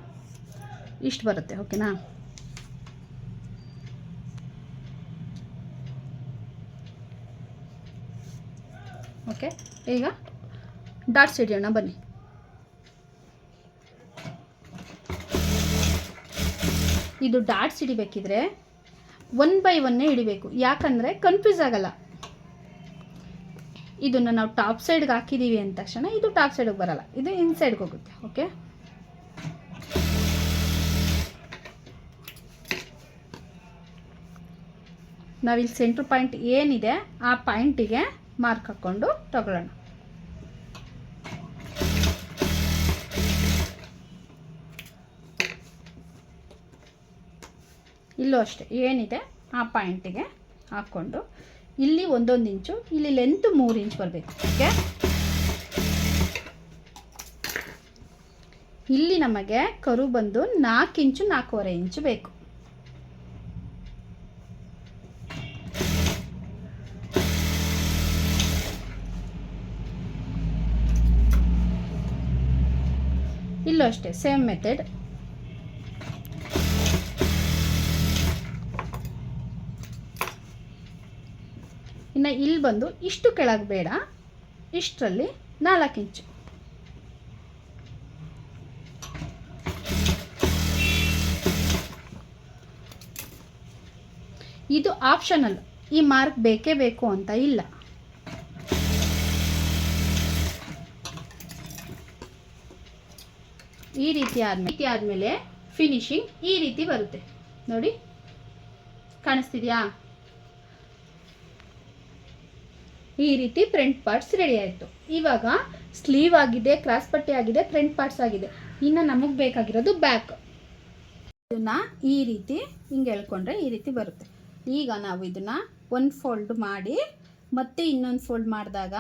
ಇಷ್ಟು ಬರುತ್ತೆ. ಓಕೆನಾ? ಓಕೆ, ಈಗ ಡಾಟ್ಸ್ ಹಿಡಿಯೋಣ ಬನ್ನಿ. ಇದು ಡಾಟ್ಸ್ ಹಿಡಿಬೇಕಿದ್ರೆ 1 by 1 ಹಿಡಿಬೇಕು, ಯಾಕಂದರೆ ಕನ್ಫ್ಯೂಸ್ ಆಗಲ್ಲ. ಇದನ್ನು ನಾವು ಟಾಪ್ ಸೈಡ್ಗೆ ಹಾಕಿದ್ದೀವಿ ಅಂದ ತಕ್ಷಣ ಇದು ಟಾಪ್ ಸೈಡ್ಗೆ ಬರಲ್ಲ, ಇದು ಇನ್ಸೈಡ್ಗೆ ಹೋಗುತ್ತೆ. ಓಕೆ, ನಾವಿಲ್ಲಿ ಸೆಂಟ್ರ್ ಪಾಯಿಂಟ್ ಏನಿದೆ ಆ ಪಾಯಿಂಟಿಗೆ ಮಾರ್ಕ್ ಹಾಕ್ಕೊಂಡು ತಗೊಳ್ಳೋಣ. ಇಲ್ಲೂ ಅಷ್ಟೇ ಏನಿದೆ ಆ ಪಾಯಿಂಟಿಗೆ ಹಾಕ್ಕೊಂಡು ಇಲ್ಲಿ 1 ಇಂಚು, ಇಲ್ಲಿ ಲೆಂತ್ 3 ಇಂಚ್ ಬರಬೇಕು. ಓಕೆ, ಇಲ್ಲಿ ನಮಗೆ ಕರು ಬಂದು 4 ಇಂಚು 4.25 ಇಂಚು ಬೇಕು. ಇಲ್ಲೂ ಅಷ್ಟೇ ಸೇಮ್ ಮೆಥಡ್. ಇನ್ನು ಇಲ್ಲಿ ಬಂದು ಇಷ್ಟು ಕೆಳಗೆ ಬೇಡ, ಇಷ್ಟರಲ್ಲಿ 4 ಇಂಚು. ಇದು ಆಪ್ಷನಲ್, ಈ ಮಾರ್ಕ್ ಬೇಕೇ ಬೇಕು ಅಂತ ಇಲ್ಲ. ಈ ರೀತಿ ಆದಮೇಲೆ ಫಿನಿಶಿಂಗ್ ಈ ರೀತಿ ಬರುತ್ತೆ ನೋಡಿ, ಕಾಣಿಸ್ತಿದೆಯಾ? ಈ ರೀತಿ ಫ್ರಂಟ್ ಪಾರ್ಟ್ಸ್ ರೆಡಿ ಆಯಿತು. ಇವಾಗ ಸ್ಲೀವ್ ಆಗಿದೆ, ಕ್ರಾಸ್ ಪಟ್ಟಿ ಆಗಿದೆ, ಫ್ರಂಟ್ ಪಾರ್ಟ್ಸ್ ಆಗಿದೆ. ಇನ್ನು ನಮಗೆ ಬೇಕಾಗಿರೋದು ಬ್ಯಾಕ್. ಇದನ್ನು ಈ ರೀತಿ ಹಿಂಗೆ ಎಳ್ಕೊಂಡ್ರೆ ಈ ರೀತಿ ಬರುತ್ತೆ. ಈಗ ನಾವು ಇದನ್ನು ಒಂದು ಫೋಲ್ಡ್ ಮಾಡಿ ಮತ್ತೆ ಇನ್ನೊಂದು ಫೋಲ್ಡ್ ಮಾಡಿದಾಗ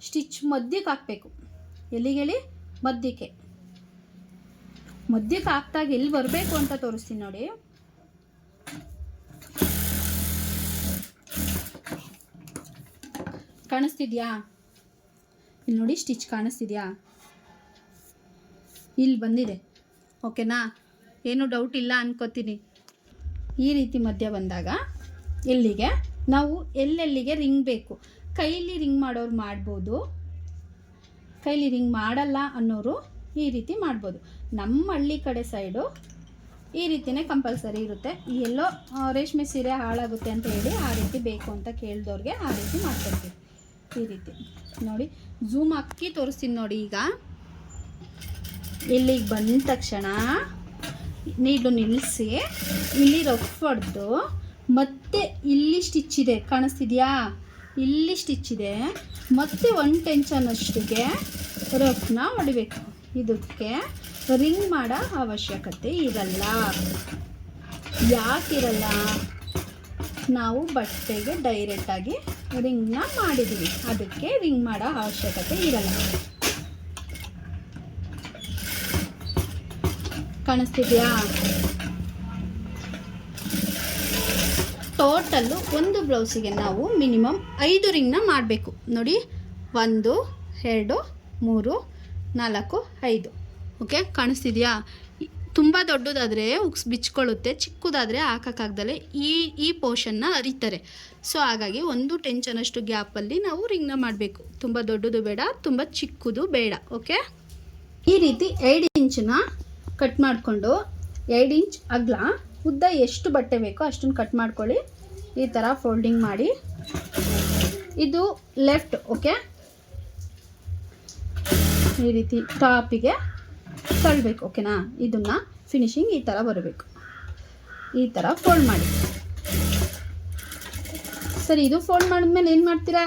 ಸ್ಟಿಚ್ ಮಧ್ಯಕ್ಕೆ ಹಾಕಬೇಕು. ಎಲ್ಲಿಗೆ? ಮಧ್ಯಕ್ಕೆ ಹಾಕ್ದಾಗ ಎಲ್ಲಿ ಬರಬೇಕು ಅಂತ ತೋರಿಸ್ತೀನಿ ನೋಡಿ. ಕಾಣಿಸ್ತಿದ್ಯಾ? ಇಲ್ಲಿ ನೋಡಿ, ಸ್ಟಿಚ್ ಕಾಣಿಸ್ತಿದ್ಯಾ? ಇಲ್ಲಿ ಬಂದಿದೆ. ಓಕೆನಾ? ಏನು ಡೌಟ್ ಇಲ್ಲ ಅನ್ಕೋತೀನಿ. ಈ ರೀತಿ ಮಧ್ಯ ಬಂದಾಗ ಇಲ್ಲಿಗೆ ನಾವು ಎಲ್ಲೆಲ್ಲಿಗೆ ರಿಂಗ್ ಬೇಕು, ಕೈಲಿ ರಿಂಗ್ ಮಾಡೋರು ಮಾಡ್ಬೋದು, ಕೈಲಿ ರಿಂಗ್ ಮಾಡಲ್ಲ ಅನ್ನೋರು ಈ ರೀತಿ ಮಾಡ್ಬೋದು. ನಮ್ಮ ಹಳ್ಳಿ ಕಡೆ ಸೈಡು ಈ ರೀತಿಯೇ ಕಂಪಲ್ಸರಿ ಇರುತ್ತೆ. ಎಲ್ಲೋ ರೇಷ್ಮೆ ಸೀರೆ ಹಾಳಾಗುತ್ತೆ ಅಂತ ಹೇಳಿ ಆ ರೀತಿ ಬೇಕು ಅಂತ ಕೇಳಿದವ್ರಿಗೆ ಆ ರೀತಿ ಮಾಡ್ಕೊಡ್ತೀವಿ. ಈ ರೀತಿ ನೋಡಿ, ಝೂಮ್ ಹಾಕಿ ತೋರಿಸ್ತೀನಿ ನೋಡಿ. ಈಗ ಇಲ್ಲಿಗೆ ಬಂದ ತಕ್ಷಣ ನೀಡು ನಿಲ್ಲಿಸಿ, ಇಲ್ಲಿ ರಫ್ ಹೊಡೆದು ಮತ್ತೆ ಇಲ್ಲಿ ಸ್ಟಿಚ್ ಇದೆ, ಕಾಣಿಸ್ತಿದೆಯಾ? ಇಲ್ಲಿ ಸ್ಟಿಚ್ ಇದೆ, ಮತ್ತೆ 1 ಟೆನ್ಷನಷ್ಟಿಗೆ ರಫ್ನ ಹೊಡಿಬೇಕು. ಇದಕ್ಕೆ ರಿಂಗ್ ಮಾಡೋ ಅವಶ್ಯಕತೆ ಇರಲ್ಲ. ಯಾಕಿರಲ್ಲ? ನಾವು ಬಟ್ಟೆಗೆ ಡೈರೆಕ್ಟಾಗಿ ರಿಂಗ್ನ ಮಾಡಿದ್ದೀವಿ, ಅದಕ್ಕೆ ರಿಂಗ್ ಮಾಡೋ ಅವಶ್ಯಕತೆ ಇರಲ್ಲ. ಕಾಣಿಸ್ತಿದೆಯಾ? ಟೋಟಲ್ಲು ಒಂದು ಬ್ಲೌಸಿಗೆ ನಾವು ಮಿನಿಮಮ್ 5 ರಿಂಗ್ನ ಮಾಡಬೇಕು ನೋಡಿ. 1 2 3 4 5. ಓಕೆ, ಕಾಣಿಸ್ತಿದೆಯಾ? ತುಂಬ ದೊಡ್ಡದಾದರೆ ಉಕ್ಸ್ ಬಿಚ್ಕೊಳ್ಳುತ್ತೆ, ಚಿಕ್ಕದಾದರೆ ಹಾಕೋಕ್ಕಾಗ್ದಲೇ ಈ ಪೋರ್ಷನ್ನ ಅರಿತಾರೆ. ಸೊ ಹಾಗಾಗಿ 1 ಟೆನ್ಷನಷ್ಟು ಗ್ಯಾಪಲ್ಲಿ ನಾವು ರಿಂಗ್ನ ಮಾಡಬೇಕು. ತುಂಬ ದೊಡ್ಡದು ಬೇಡ, ತುಂಬ ಚಿಕ್ಕದು ಬೇಡ. ಓಕೆ, ಈ ರೀತಿ 2 ಇಂಚನ್ನ ಕಟ್ ಮಾಡಿಕೊಂಡು 2 ಇಂಚ್ ಅಗಲ, ಉದ್ದ ಎಷ್ಟು ಬಟ್ಟೆ ಬೇಕೋ ಅಷ್ಟನ್ನು ಕಟ್ ಮಾಡ್ಕೊಳ್ಳಿ. ಈ ಥರ ಫೋಲ್ಡಿಂಗ್ ಮಾಡಿ, ಇದು ಲೆಫ್ಟ್. ಓಕೆ, ಈ ರೀತಿ ಟಾಪಿಗೆ ತಳ್ಳಬೇಕು. ಓಕೆನಾ? ಇದನ್ನು ಫಿನಿಶಿಂಗ್ ಈ ಥರ ಬರಬೇಕು. ಈ ಥರ ಫೋಲ್ಡ್ ಮಾಡಿ. ಸರಿ, ಇದು ಫೋಲ್ಡ್ ಮಾಡಿದ್ಮೇಲೆ ಏನು ಮಾಡ್ತೀರಾ?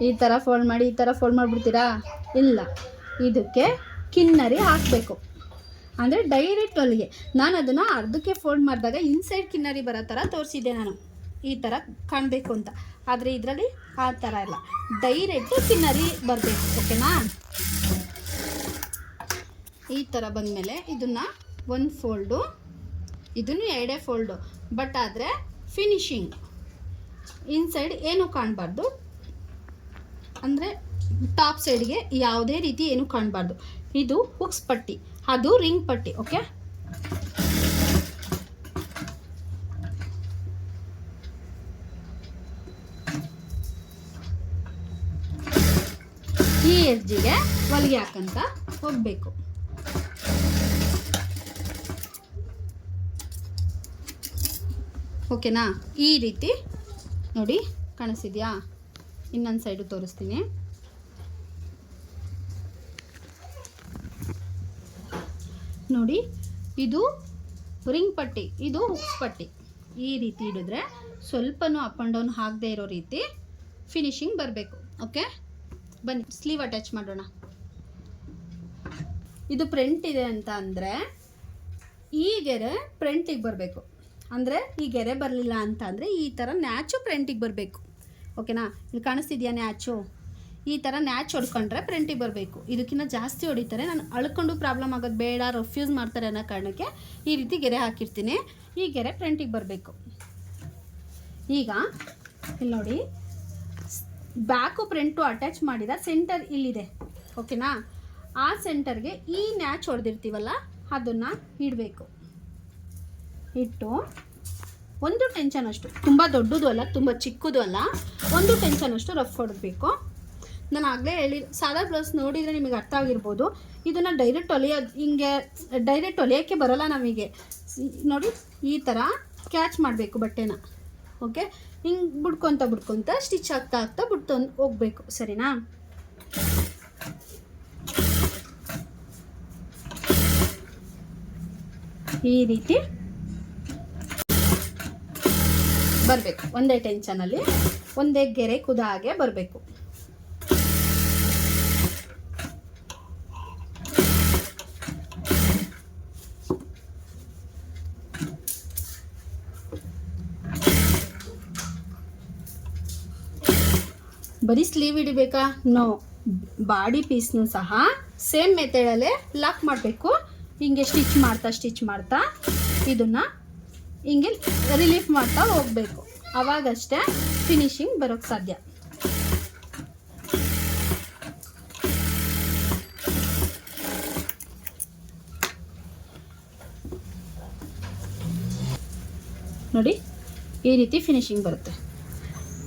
ಈ ಥರ ಫೋಲ್ಡ್ ಮಾಡಿ, ಈ ಥರ ಫೋಲ್ಡ್ ಮಾಡಿಬಿಡ್ತೀರಾ? ಇಲ್ಲ, ಇದಕ್ಕೆ ಕಿನ್ನರಿ ಹಾಕಬೇಕು. ಅಂದರೆ ಡೈರೆಕ್ಟ್ ಅಲ್ಲಿಗೆ. ನಾನು ಅದನ್ನು ಅರ್ಧಕ್ಕೆ ಫೋಲ್ಡ್ ಮಾಡಿದಾಗ ಇನ್ಸೈಡ್ ಕಿನ್ನರಿ ಬರೋ ಥರ ತೋರಿಸಿದ್ದೆ ನಾನು, ಈ ಥರ ಕಾಣಬೇಕು ಅಂತ. ಆದರೆ ಇದರಲ್ಲಿ ಆ ಥರ ಇಲ್ಲ, ಡೈರೆಕ್ಟು ಕಿನ್ನರಿ ಬರಬೇಕು. ಓಕೆನಾ? ಈ ಥರ ಬಂದಮೇಲೆ ಇದನ್ನು 1 ಫೋಲ್ಡು, ಇದನ್ನು 2 ಫೋಲ್ಡು. ಬಟ್ ಆದರೆ ಫಿನಿಶಿಂಗ್ ಇನ್ಸೈಡ್ ಏನೂ ಕಾಣಬಾರ್ದು, ಅಂದರೆ ಟಾಪ್ ಸೈಡ್ಗೆ ಯಾವುದೇ ರೀತಿ ಏನೂ ಕಾಣಬಾರ್ದು. ಇದು ಹುಕ್ಸ್ ಪಟ್ಟಿ, ಅದು ರಿಂಗ್ ಪಟ್ಟಿ. ಓಕೆ, ಈ ಎಡ್ಜಿಗೆ ಹೊಲಿಗೆ ಹಾಕಂತ ಹೋಗಬೇಕು. ಓಕೆನಾ? ಈ ರೀತಿ ನೋಡಿ, ಕಾಣಿಸ್ತಿದೆಯಾ? ಇನ್ನೊಂದು ಸೈಡು ತೋರಿಸ್ತೀನಿ. ನೋಡಿ, ಇದು ರಿಂಗ್ ಪಟ್ಟಿ, ಇದು ಹುಕ್ಸ್ ಪಟ್ಟಿ. ಈ ರೀತಿ ಹಿಡಿದ್ರೆ ಸ್ವಲ್ಪನೂ ಅಪ್ ಆ್ಯಂಡ್ ಡೌನ್ ಆಗದೆ ಇರೋ ರೀತಿ ಫಿನಿಶಿಂಗ್ ಬರಬೇಕು. ಓಕೆ, ಬನ್ನಿ ಸ್ಲೀವ್ ಅಟ್ಯಾಚ್ ಮಾಡೋಣ. ಇದು ಫ್ರಂಟ್ ಇದೆ ಅಂತ ಅಂದರೆ ಈ ಗೆರೆ ಫ್ರಂಟಿಗೆ ಬರಬೇಕು. ಅಂದರೆ ಈ ಗೆರೆ ಬರಲಿಲ್ಲ ಅಂತ ಅಂದರೆ ಈ ಥರ ನ್ಯಾಚು ಫ್ರಂಟಿಗೆ ಬರಬೇಕು. ಓಕೆನಾ, ಇಲ್ಲಿ ಕಾಣಿಸ್ತಿದೆಯಾ ನ್ಯಾಚು? ಈ ಥರ ನ್ಯಾಚ್ ಹೊಡ್ಕೊಂಡ್ರೆ ಫ್ರಂಟಿಗೆ ಬರಬೇಕು. ಇದಕ್ಕಿಂತ ಜಾಸ್ತಿ ಹೊಡಿತಾರೆ, ನಾನು ಅಳ್ಕೊಂಡು ಪ್ರಾಬ್ಲಮ್ ಆಗೋದು ಬೇಡ, ರೆಫ್ಯೂಸ್ ಮಾಡ್ತಾರೆ ಅನ್ನೋ ಕಾರಣಕ್ಕೆ ಈ ರೀತಿ ಗೆರೆ ಹಾಕಿರ್ತೀನಿ. ಈ ಗೆರೆ ಫ್ರಂಟಿಗೆ ಬರಬೇಕು. ಈಗ ಇಲ್ಲಿ ನೋಡಿ, ಬ್ಯಾಕು ಫ್ರಂಟು ಅಟ್ಯಾಚ್ ಮಾಡಿದ ಸೆಂಟರ್ ಇಲ್ಲಿದೆ. ಓಕೆನಾ, ಆ ಸೆಂಟರ್ಗೆ ಈ ನ್ಯಾಚ್ ಹೊಡೆದಿರ್ತೀವಲ್ಲ ಅದನ್ನು ಇಡಬೇಕು. ಇಟ್ಟು ಒಂದು ಟೆನ್ಷನ್ ಅಷ್ಟು, ತುಂಬ ದೊಡ್ಡದು ಅಲ್ಲ ತುಂಬ ಚಿಕ್ಕದು ಅಲ್ಲ, ಒಂದು ಟೆನ್ಷನ್ ಅಷ್ಟು ರಫ್ ಹೊಡೆದಬೇಕು. ನಾನು ಆಗಲೇ ಸಾದಾ ಬ್ಲೌಸ್ ನೋಡಿದರೆ ನಿಮಗೆ ಅರ್ಥ ಆಗಿರ್ಬೋದು. ಇದನ್ನು ಡೈರೆಕ್ಟ್ ಹಿಂಗೆ ಡೈರೆಕ್ಟ್ ಹೊಲಿಯೋಕ್ಕೆ ಬರೋಲ್ಲ ನಮಗೆ. ನೋಡಿ, ಈ ಥರ ಕ್ಯಾಚ್ ಮಾಡಬೇಕು ಬಟ್ಟೆನ. ಓಕೆ, ಹಿಂಗೆ ಬಿಡ್ಕೊತ ಸ್ಟಿಚ್ ಆಗ್ತಾ ಬಿಡ್ತೊಂದು ಹೋಗಬೇಕು. ಸರಿನಾ? ಈ ರೀತಿ ಬರಬೇಕು. ಒಂದೇ ಟೆನ್ಷನಲ್ಲಿ ಒಂದೇ ಗೆರೆ ಕುದ ಹಾಗೆ ಬರಬೇಕು. ಬರೀ ಸ್ಲೀವ್ ಹಿಡಿಬೇಕಾ? ನೋ, ಬಾಡಿ ಪೀಸ್ನು ಸಹ ಸೇಮ್ ಮೆಥಡಲ್ಲೇ ಲಾಕ್ ಮಾಡಬೇಕು. ಹಿಂಗೆ ಸ್ಟಿಚ್ ಮಾಡ್ತಾ ಇದನ್ನು ಹಿಂಗೆ ರಿಲೀಫ್ ಮಾಡ್ತಾ ಹೋಗಬೇಕು. ಆವಾಗಷ್ಟೇ ಫಿನಿಶಿಂಗ್ ಬರೋಕ್ಕೆ ಸಾಧ್ಯ. ನೋಡಿ, ಈ ರೀತಿ ಫಿನಿಶಿಂಗ್ ಬರುತ್ತೆ.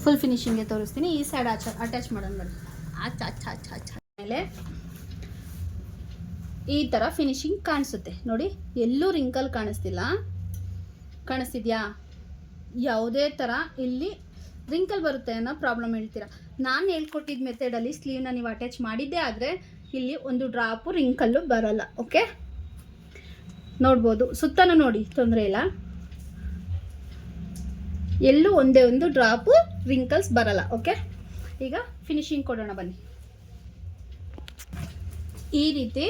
ಫುಲ್ ಫಿನಿಶಿಂಗ್ಗೆ ತೋರಿಸ್ತೀನಿ. ಈ ಸೈಡ್ ಅಟ್ಯಾಚ್ ಮಾಡೋಣ. ಬನ್ನಿ. ಆಮೇಲೆ ಈ ಥರ ಫಿನಿಶಿಂಗ್ ಕಾಣಿಸುತ್ತೆ. ನೋಡಿ, ಎಲ್ಲೂ ರಿಂಕಲ್ ಕಾಣಿಸ್ತಿದ್ಯಾ? ಯಾವುದೇ ಥರ ಇಲ್ಲಿ ರಿಂಕಲ್ ಬರುತ್ತೆ ಅನ್ನೋ ಪ್ರಾಬ್ಲಮ್ ಹೇಳ್ತೀರಾ. ನಾನು ಹೇಳ್ಕೊಟ್ಟಿದ್ದ ಮೆಥಡಲ್ಲಿ ಸ್ಲೀವ್ನ ನೀವು ಅಟ್ಯಾಚ್ ಮಾಡಿದ್ದೇ ಆದರೆ ಇಲ್ಲಿ ಒಂದು ಡ್ರಾಪು ರಿಂಕಲ್ಲು ಬರಲ್ಲ. ಓಕೆ, ನೋಡ್ಬೋದು. ಸುತ್ತನೂ ನೋಡಿ, ತೊಂದರೆ ಇಲ್ಲ. ಎಲ್ಲೂ ಒಂದೇ ಒಂದು ಡ್ರಾಪು ರಿಂಕಲ್ಸ್ ಬರಲ್ಲ. ಓಕೆ, ಈಗ ಫಿನಿಶಿಂಗ್ ಕೊಡೋಣ ಬನ್ನಿ. ಈ ರೀತಿ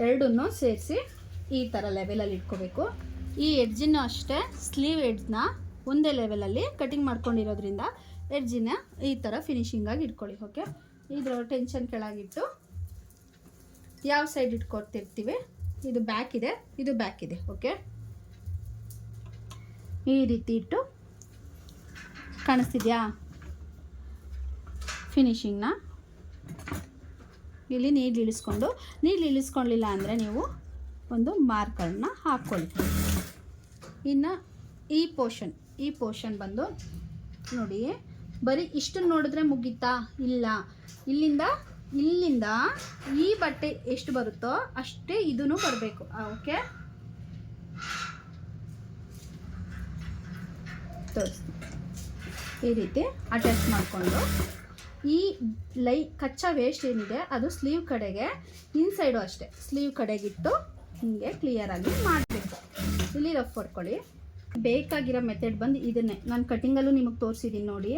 ಎರಡನ್ನೂ ಸೇರಿಸಿ ಈ ಥರ ಲೆವೆಲಲ್ಲಿ ಇಟ್ಕೋಬೇಕು. ಈ ಎಡ್ಜನ್ನು ಅಷ್ಟೇ, ಸ್ಲೀವ್ ಎಡ್ಜ್ನ ಒಂದೇ ಲೆವೆಲಲ್ಲಿ ಕಟಿಂಗ್ ಮಾಡ್ಕೊಂಡಿರೋದ್ರಿಂದ ಎಡ್ಜಿನ ಈ ಥರ ಫಿನಿಶಿಂಗಾಗಿ ಇಟ್ಕೊಳ್ಳಿ. ಓಕೆ, ಇದರ ಟೆನ್ಷನ್ ಕೆಳಗಿಟ್ಟು ಯಾವ ಸೈಡ್ ಇಟ್ಕೊತಿರ್ತೀವಿ, ಇದು ಬ್ಯಾಕ್ ಇದೆ, ಇದು ಬ್ಯಾಕ್ ಇದೆ. ಓಕೆ, ಈ ರೀತಿ ಇಟ್ಟು ಕಾಣಿಸ್ತಿದ್ಯಾ ಫಿನಿಶಿಂಗ್ನ? ಇಲ್ಲಿ ನೀರು ಇಳಿಸ್ಕೊಳ್ಳಿಲ್ಲ ಅಂದರೆ ನೀವು ಒಂದು ಮಾರ್ಕರ್ನ ಹಾಕ್ಕೊಳ್ಳಿ. ಇನ್ನು ಈ ಪೋರ್ಷನ್ ಬಂದು ನೋಡಿ, ಬರೀ ಇಷ್ಟನ್ನು ನೋಡಿದ್ರೆ ಮುಗೀತಾ? ಇಲ್ಲ, ಇಲ್ಲಿಂದ ಈ ಬಟ್ಟೆ ಎಷ್ಟು ಬರುತ್ತೋ ಅಷ್ಟೇ ಇದೂ ಬರಬೇಕು. ಓಕೆ, ಈ ರೀತಿ ಅಟ್ಯಾಚ್ ಮಾಡಿಕೊಂಡು ಈ ಕಚ್ಚಾ ವೇಸ್ಟ್ ಏನಿದೆ ಅದು ಸ್ಲೀವ್ ಕಡೆಗೆ, ಇನ್ಸೈಡು ಅಷ್ಟೇ ಸ್ಲೀವ್ ಕಡೆಗಿಟ್ಟು ಹೀಗೆ ಕ್ಲಿಯರಾಗಿ ಮಾಡಬೇಕು. ಇಲ್ಲಿ ರಫ್ ಹೊಡ್ಕೊಳ್ಳಿ. ಬೇಕಾಗಿರೋ ಮೆಥಡ್ ಬಂದು ಇದನ್ನೇ ನಾನು ಕಟಿಂಗಲ್ಲೂ ನಿಮಗೆ ತೋರಿಸಿದ್ದೀನಿ ನೋಡಿ.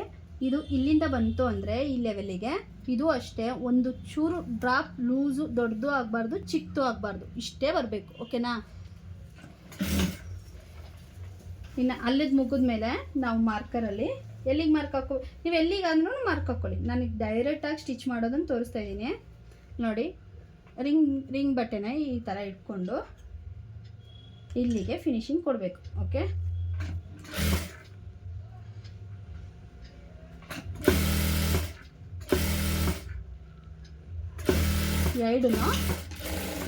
ಇದು ಇಲ್ಲಿಂದ ಬಂತು ಅಂದರೆ ಈ ಲೆವೆಲಿಗೆ ಇದು ಅಷ್ಟೇ, ಒಂದು ಚೂರು ಡ್ರಾಪ್ ಲೂಸು ದೊಡ್ಡದು ಆಗಬಾರ್ದು, ಚಿಕ್ಕದು ಆಗಬಾರ್ದು, ಇಷ್ಟೇ ಬರಬೇಕು. ಓಕೆನಾ? ಇನ್ನು ಅಲ್ಲಿದ್ದು ಮುಗಿದ್ಮೇಲೆ ನಾವು ಮಾರ್ಕರಲ್ಲಿ ಎಲ್ಲಿಗೆ ಮಾರ್ಕ್ ನೀವು ಎಲ್ಲಿಗಾದ್ರೂ ಮಾರ್ಕ್ ಹಾಕ್ಕೊಳ್ಳಿ. ನನಗೆ ಡೈರೆಕ್ಟಾಗಿ ಸ್ಟಿಚ್ ಮಾಡೋದನ್ನು ತೋರಿಸ್ತಾ ಇದ್ದೀನಿ ನೋಡಿ. ರಿಂಗ್ ಬಟ್ಟೆನ ಈ ಥರ ಇಟ್ಕೊಂಡು ಇಲ್ಲಿಗೆ ಫಿನಿಶಿಂಗ್ ಕೊಡಬೇಕು. ಓಕೆ, ಎರಡನ್ನೂ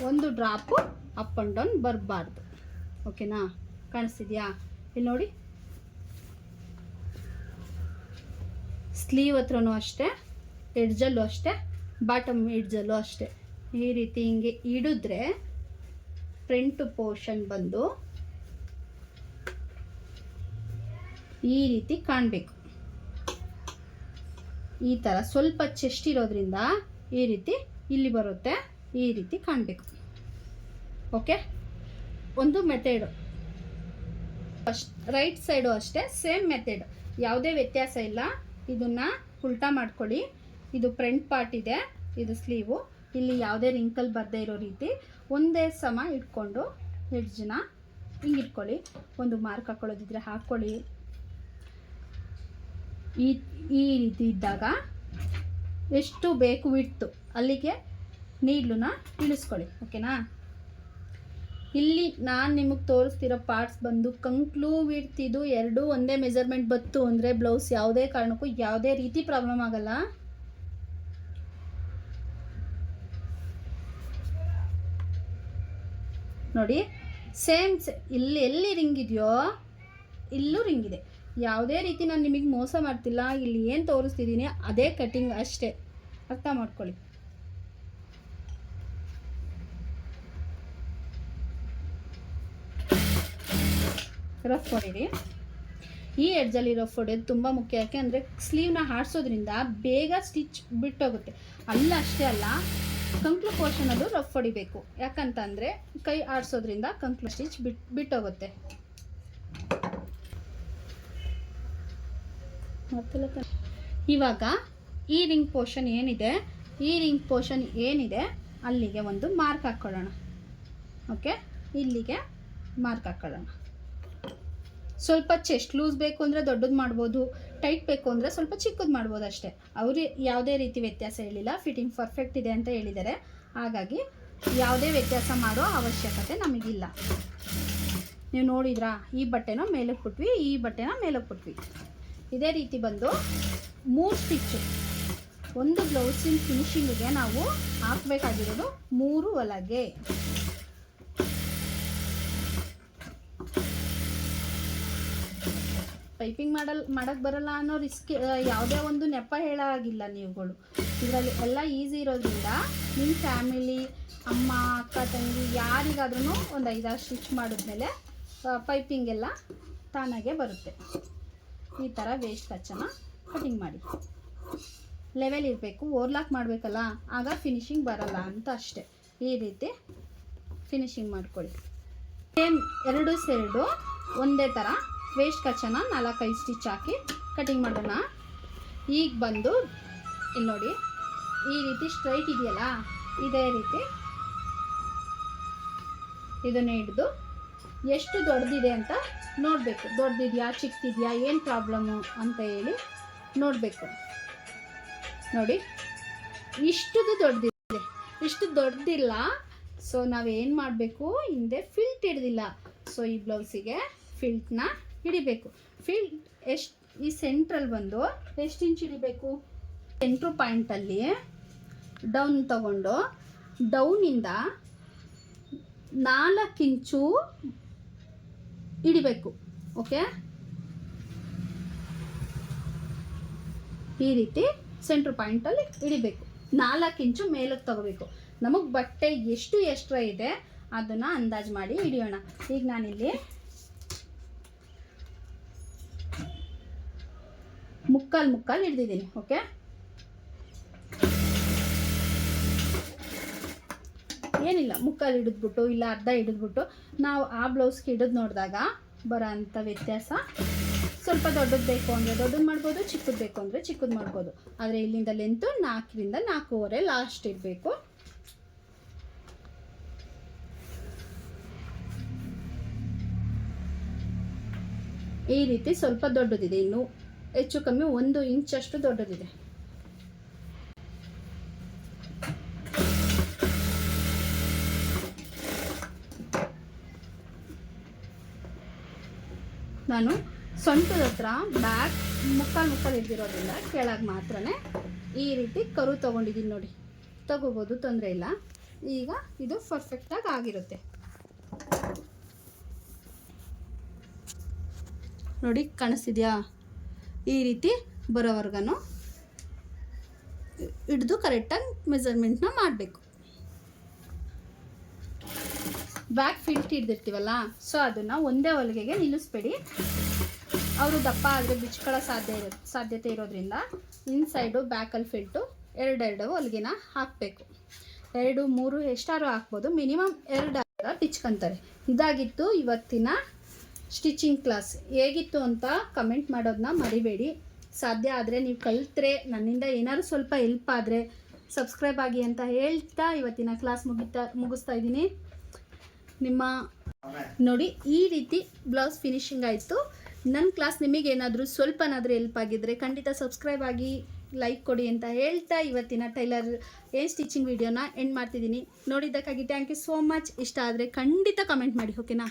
ಒಂದು ಡ್ರಾಪು ಅಪ್ ಆ್ಯಂಡ್ ಡೌನ್ ಬರಬಾರ್ದು. ಓಕೆನಾ? ಕಾಣಿಸ್ತಿದ್ಯಾ? ಇಲ್ಲಿ ನೋಡಿ, ಸ್ಲೀವ್ ಹತ್ರನೂ ಅಷ್ಟೇ, ಎಡ್ಜಲ್ಲೂ ಅಷ್ಟೇ, ಬಾಟಮ್ ಎಡ್ಜಲ್ಲೂ ಅಷ್ಟೇ. ಈ ರೀತಿ ಹಿಂಗೆ ಹಿಡಿದ್ರೆ ಫ್ರಂಟ್ ಪೋರ್ಷನ್ ಬಂದು ಈ ರೀತಿ ಕಾಣಬೇಕು. ಈ ಥರ ಸ್ವಲ್ಪ ಚೆಸ್ಟ್ ಇರೋದ್ರಿಂದ ಈ ರೀತಿ ಇಲ್ಲಿ ಬರುತ್ತೆ, ಈ ರೀತಿ ಕಾಣಬೇಕು. ಓಕೆ, ಒಂದು ಮೆಥಡು. ರೈಟ್ ಸೈಡು ಅಷ್ಟೇ ಸೇಮ್ ಮೆಥಡ್, ಯಾವುದೇ ವ್ಯತ್ಯಾಸ ಇಲ್ಲ. ಇದನ್ನು ಉಲ್ಟಾ ಮಾಡ್ಕೊಳ್ಳಿ. ಇದು ಫ್ರಂಟ್ ಪಾರ್ಟ್ ಇದೆ, ಇದು ಸ್ಲೀವು. ಇಲ್ಲಿ ಯಾವುದೇ ರಿಂಕಲ್ ಬರದೇ ಇರೋ ರೀತಿ ಒಂದೇ ಸಮ ಇಟ್ಕೊಂಡು ಎಡ್ಜನ್ನ ಹಿಂಗೆ ಇಟ್ಕೊಳ್ಳಿ. ಒಂದು ಮಾರ್ಕ್ ಹಾಕ್ಕೊಳ್ಳೋದಿದ್ರೆ ಹಾಕ್ಕೊಳ್ಳಿ. ಈ ರೀತಿ ಇದ್ದಾಗ ಎಷ್ಟು ಬೇಕು ವಿಡ್ತು ಅಲ್ಲಿಗೆ ನೀಡ್ಲನ್ನ ಇಳಿಸ್ಕೊಳ್ಳಿ. ಓಕೆನಾ? ಇಲ್ಲಿ ನಾನು ನಿಮಗೆ ತೋರಿಸ್ತಿರೋ ಪಾರ್ಟ್ಸ್ ಬಂದು ಕಂಕ್ಲು ವಿಡ್ತಿದ್ದು ಎರಡೂ ಒಂದೇ ಮೆಜರ್ಮೆಂಟ್ ಬತ್ತು ಅಂದರೆ ಬ್ಲೌಸ್ ಯಾವುದೇ ಕಾರಣಕ್ಕೂ ಯಾವುದೇ ರೀತಿ ಪ್ರಾಬ್ಲಮ್ ಆಗಲ್ಲ. ನೋಡಿ, ಸೇಮ್ ಇಲ್ಲಿ ಎಲ್ಲಿ ರಿಂಗ್ ಇದೆಯೋ ಇಲ್ಲೂ ರಿಂಗ್ ಇದೆ. ಯಾವುದೇ ರೀತಿ ನಾನು ನಿಮಗೆ ಮೋಸ ಮಾಡ್ತಿಲ್ಲ. ಇಲ್ಲಿ ಏನು ತೋರಿಸ್ತಿದ್ದೀನಿ ಅದೇ ಕಟ್ಟಿಂಗ್ ಅಷ್ಟೇ, ಅರ್ಥ ಮಾಡ್ಕೊಳ್ಳಿ. ರಫ್ ಹೊಡೀರಿ. ಈ ಎಡ್ಜಲ್ಲಿ ರಫ್ ಹೊಡೆಯೋದು ತುಂಬ ಮುಖ್ಯ. ಯಾಕೆ ಅಂದರೆ ಸ್ಲೀವ್ನ ಹಾರಿಸೋದ್ರಿಂದ ಬೇಗ ಸ್ಟಿಚ್ ಬಿಟ್ಟೋಗುತ್ತೆ. ಅಲ್ಲ ಅಷ್ಟೇ ಅಲ್ಲ, ಕಂಕ್ಲು ಪೋರ್ಷನ್ ಅದು ರಫ್ ಹೊಡಿಬೇಕು. ಯಾಕಂತಂದರೆ ಕೈ ಆಡಿಸೋದ್ರಿಂದ ಕಂಕ್ಲು ಸ್ಟಿಚ್ ಬಿಟ್ಟೋಗುತ್ತೆ. ಇವಾಗ ಈ ರಿಂಗ್ ಪೋರ್ಷನ್ ಏನಿದೆ ಅಲ್ಲಿಗೆ ಒಂದು ಮಾರ್ಕ್ ಹಾಕ್ಕೊಳ್ಳೋಣ. ಓಕೆ, ಇಲ್ಲಿಗೆ ಮಾರ್ಕ್ ಹಾಕ್ಕೊಳ್ಳೋಣ. ಸ್ವಲ್ಪ ಚೆಸ್ಟ್ ಲೂಸ್ ಬೇಕು ಅಂದರೆ ದೊಡ್ಡದು ಮಾಡ್ಬೋದು, ಟೈಟ್ ಬೇಕು ಅಂದರೆ ಸ್ವಲ್ಪ ಚಿಕ್ಕದು ಮಾಡ್ಬೋದು ಅಷ್ಟೇ. ಅವರು ಯಾವುದೇ ರೀತಿ ವ್ಯತ್ಯಾಸ ಹೇಳಿಲ್ಲ, ಫಿಟ್ಟಿಂಗ್ ಪರ್ಫೆಕ್ಟ್ ಇದೆ ಅಂತ ಹೇಳಿದ್ದಾರೆ. ಹಾಗಾಗಿ ಯಾವುದೇ ವ್ಯತ್ಯಾಸ ಮಾಡೋ ಅವಶ್ಯಕತೆ ನಮಗಿಲ್ಲ. ನೀವು ನೋಡಿದ್ರಾ, ಈ ಬಟ್ಟೆನ ಮೇಲಕ್ಕೆ ಬಿಟ್ವಿ, ಈ ಬಟ್ಟೆನ ಮೇಲಕ್ಕೆ ಬಿಟ್ವಿ. ಇದೇ ರೀತಿ ಬಂದು 3 ಸ್ಟಿಚ್ಚು. ಒಂದು ಬ್ಲೌಸಿನ ಫಿನಿಶಿಂಗಿಗೆ ನಾವು ಹಾಕಬೇಕಾಗಿರೋದು 3 ಹೊಲಿಗೆ. ಪೈಪಿಂಗ್ ಮಾಡೋಕ್ಕೆ ಬರಲ್ಲ ಅನ್ನೋ ರಿಸ್ಕ್ ಯಾವುದೇ ಒಂದು ನೆಪ ಹೇಳಾಗಿಲ್ಲ ನೀವುಗಳು. ಇದರಲ್ಲಿ ಎಲ್ಲ ಈಸಿ ಇರೋದ್ರಿಂದ ನಿಮ್ಮ ಫ್ಯಾಮಿಲಿ, ಅಮ್ಮ, ಅಕ್ಕ, ತಂಗಿ ಯಾರಿಗಾದ್ರೂ ಒಂದು 5-6 ಸ್ಟಿಚ್ ಮಾಡಿದ್ಮೇಲೆ ಪೈಪಿಂಗ್ ಎಲ್ಲ ತಾನಾಗೆ ಬರುತ್ತೆ. ಈ ಥರ ವೇಸ್ಟ್ ಕಚ್ಚನ ಕಟಿಂಗ್ ಮಾಡಿ. ಲೆವೆಲ್ ಇರಬೇಕು, ಓವರ್ಲಾಕ್ ಮಾಡಬೇಕಲ್ಲ, ಆಗ ಫಿನಿಶಿಂಗ್ ಬರಲ್ಲ ಅಂತ ಅಷ್ಟೇ. ಈ ರೀತಿ ಫಿನಿಶಿಂಗ್ ಮಾಡ್ಕೊಳ್ಳಿ. ಸೇಮ್ 2 ಸೈಡು ಒಂದೇ ಥರ ವೇಸ್ಟ್ ಕಚ್ಚನ 4-5 ಸ್ಟಿಚ್ ಹಾಕಿ ಕಟಿಂಗ್ ಮಾಡೋಣ. ಈಗ ಬಂದು ಇಲ್ಲಿ ನೋಡಿ, ಈ ರೀತಿ ಸ್ಟ್ರೈಟ್ ಇದೆಯಲ್ಲ, ಇದೇ ರೀತಿ ಇದನ್ನೇ ಹಿಡಿದು ಎಷ್ಟು ದೊಡ್ಡದಿದೆ ಅಂತ ನೋಡಬೇಕು. ದೊಡ್ಡದಿದೆಯಾ ಚಿಕ್ಕದಿದೆಯಾ ಏನು ಪ್ರಾಬ್ಲಮ್ಮು ಅಂತ ಹೇಳಿ ನೋಡಬೇಕು. ನೋಡಿ, ಇಷ್ಟುದು ದೊಡ್ಡದಿದೆ, ಇಷ್ಟು ದೊಡ್ಡದಿಲ್ಲ. ಸೊ ನಾವೇನು ಮಾಡಬೇಕು, ಹಿಂದೆ ಫಿಲ್ಟ್ ಹಿಡ್ದಿಲ್ಲ. ಸೊ ಈ ಬ್ಲೌಸಿಗೆ ಫಿಲ್ಟ್ನ ಹಿಡಿಬೇಕು. ಫಿಲ್ಟ್ ಎಷ್ಟು, ಈ ಸೆಂಟ್ರಲ್ಲಿ ಬಂದು ಎಷ್ಟು ಇಂಚ್ ಹಿಡಿಬೇಕು, ಸೆಂಟ್ರ್ ಪಾಯಿಂಟಲ್ಲಿ ಡೌನ್ ತಗೊಂಡು ಡೌನಿಂದ 4 ಇಂಚು ಹಿಡಿಬೇಕು. ಓಕೆ, ಈ ರೀತಿ ಸೆಂಟ್ರ್ ಪಾಯಿಂಟಲ್ಲಿ ಹಿಡಿಬೇಕು. 4 ಇಂಚು ಮೇಲಕ್ಕೆ ತಗೋಬೇಕು. ನಮಗೆ ಬಟ್ಟೆ ಎಷ್ಟು ಎಕ್ಸ್ಟ್ರಾ ಇದೆ ಅದನ್ನು ಅಂದಾಜು ಮಾಡಿ ಹಿಡಿಯೋಣ. ಈಗ ನಾನಿಲ್ಲಿ ಮುಕ್ಕಾಲು ಹಿಡ್ದಿದ್ದೀನಿ. ಓಕೆ, ಏನಿಲ್ಲ, ಮುಕ್ಕಾಲು ಹಿಡಿದ್ಬಿಟ್ಟು ಇಲ್ಲ ಅರ್ಧ ಹಿಡಿದ್ಬಿಟ್ಟು ನಾವು ಆ ಬ್ಲೌಸ್ಗೆ ಹಿಡಿದು ನೋಡಿದಾಗ ಬರೋ ಅಂಥ ವ್ಯತ್ಯಾಸ. ಸ್ವಲ್ಪ ದೊಡ್ಡದು ಬೇಕು ಅಂದರೆ ದೊಡ್ಡದು ಮಾಡ್ಬೋದು, ಚಿಕ್ಕದು ಬೇಕು ಅಂದರೆ ಚಿಕ್ಕದು ಮಾಡ್ಬೋದು. ಆದರೆ ಇಲ್ಲಿಂದ ಲೆಂತು 4ರಿಂದ 4.25 ಲಾಸ್ಟ್ ಇರಬೇಕು. ಈ ರೀತಿ ಸ್ವಲ್ಪ ದೊಡ್ಡದಿದೆ, ಇನ್ನು ಹೆಚ್ಚು ಕಮ್ಮಿ 1 ಇಂಚಷ್ಟು ದೊಡ್ಡದಿದೆ. ನಾನು ಸೊಂಟದ ಹತ್ರ ಬ್ಯಾಕ್ ಮುಕ್ಕಾಲು ಹಿಡ್ದಿರೋದ್ರಿಂದ ಕೆಳಗೆ ಮಾತ್ರ ಈ ರೀತಿ ಕರು ತೊಗೊಂಡಿದ್ದೀನಿ. ನೋಡಿ, ತಗೋಬೋದು, ತೊಂದರೆ ಇಲ್ಲ. ಈಗ ಇದು ಪರ್ಫೆಕ್ಟಾಗಿ ಆಗಿರುತ್ತೆ. ನೋಡಿ, ಕಾಣಿಸ್ತಿದೆಯಾ? ಈ ರೀತಿ ಬರೋವರೆಗೂ ಹಿಡಿದು ಕರೆಕ್ಟಾಗಿ ಮೆಜರ್ಮೆಂಟ್ನ ಮಾಡಬೇಕು. ಬ್ಯಾಕ್ ಫಿಲ್ಟ್ ಹಿಡ್ದಿರ್ತೀವಲ್ಲ, ಸೊ ಅದನ್ನು ಒಂದೇ ಹೊಲಿಗೆಗೆ ನಿಲ್ಲಿಸ್ಬೇಡಿ. ಅವರು ದಪ್ಪ ಆದರೆ ಬಿಚ್ಕೊಳ್ಳೋ ಸಾಧ್ಯತೆ ಇರೋದ್ರಿಂದ ಇನ್ಸೈಡು ಬ್ಯಾಕಲ್ಲಿ ಫಿಲ್ಟು ಎರಡೆರಡು ಹೊಲಿಗೆನ ಹಾಕಬೇಕು. 2 3 ಎಷ್ಟಾರು ಹಾಕ್ಬೋದು, ಮಿನಿಮಮ್ 2 ಬಿಚ್ಕೊಂತಾರೆ. ಇದಾಗಿತ್ತು ಇವತ್ತಿನ ಸ್ಟಿಚಿಂಗ್ ಕ್ಲಾಸ್. ಹೇಗಿತ್ತು ಅಂತ ಕಮೆಂಟ್ ಮಾಡೋದನ್ನ ಮರಿಬೇಡಿ. ಸಾಧ್ಯ ಆದರೆ ನೀವು ಕಲಿತ್ರೆ, ನನ್ನಿಂದ ಏನಾದ್ರು ಸ್ವಲ್ಪ ಹೆಲ್ಪ್ ಆದರೆ ಸಬ್ಸ್ಕ್ರೈಬ್ ಆಗಿ ಅಂತ ಹೇಳ್ತಾ ಇವತ್ತಿನ ಕ್ಲಾಸ್ ಮುಗಿಸ್ತಾ ಇದ್ದೀನಿ. ನಿಮ್ಮ ನೋಡಿ ಈ ರೀತಿ ಬ್ಲೌಸ್ ಫಿನಿಶಿಂಗ್ ಆಯಿತು. ನನ್ನ ಕ್ಲಾಸ್ ನಿಮಗೇನಾದರೂ ಸ್ವಲ್ಪನಾದರೂ ಹೆಲ್ಪ್ ಆಗಿದ್ದರೆ ಖಂಡಿತ ಸಬ್ಸ್ಕ್ರೈಬ್ ಆಗಿ ಲೈಕ್ ಕೊಡಿ ಅಂತ ಹೇಳ್ತಾ ಇವತ್ತಿನ ಟೈಲರ್ ಸ್ಟಿಚಿಂಗ್ ವಿಡಿಯೋನ ಎಂಡ್ ಮಾಡ್ತಿದ್ದೀನಿ. ನೋಡಿದ್ದಕ್ಕಾಗಿ ಥ್ಯಾಂಕ್ ಯು ಸೋ ಮಚ್. ಇಷ್ಟ ಆದರೆ ಖಂಡಿತ ಕಮೆಂಟ್ ಮಾಡಿ, ಓಕೆನಾ?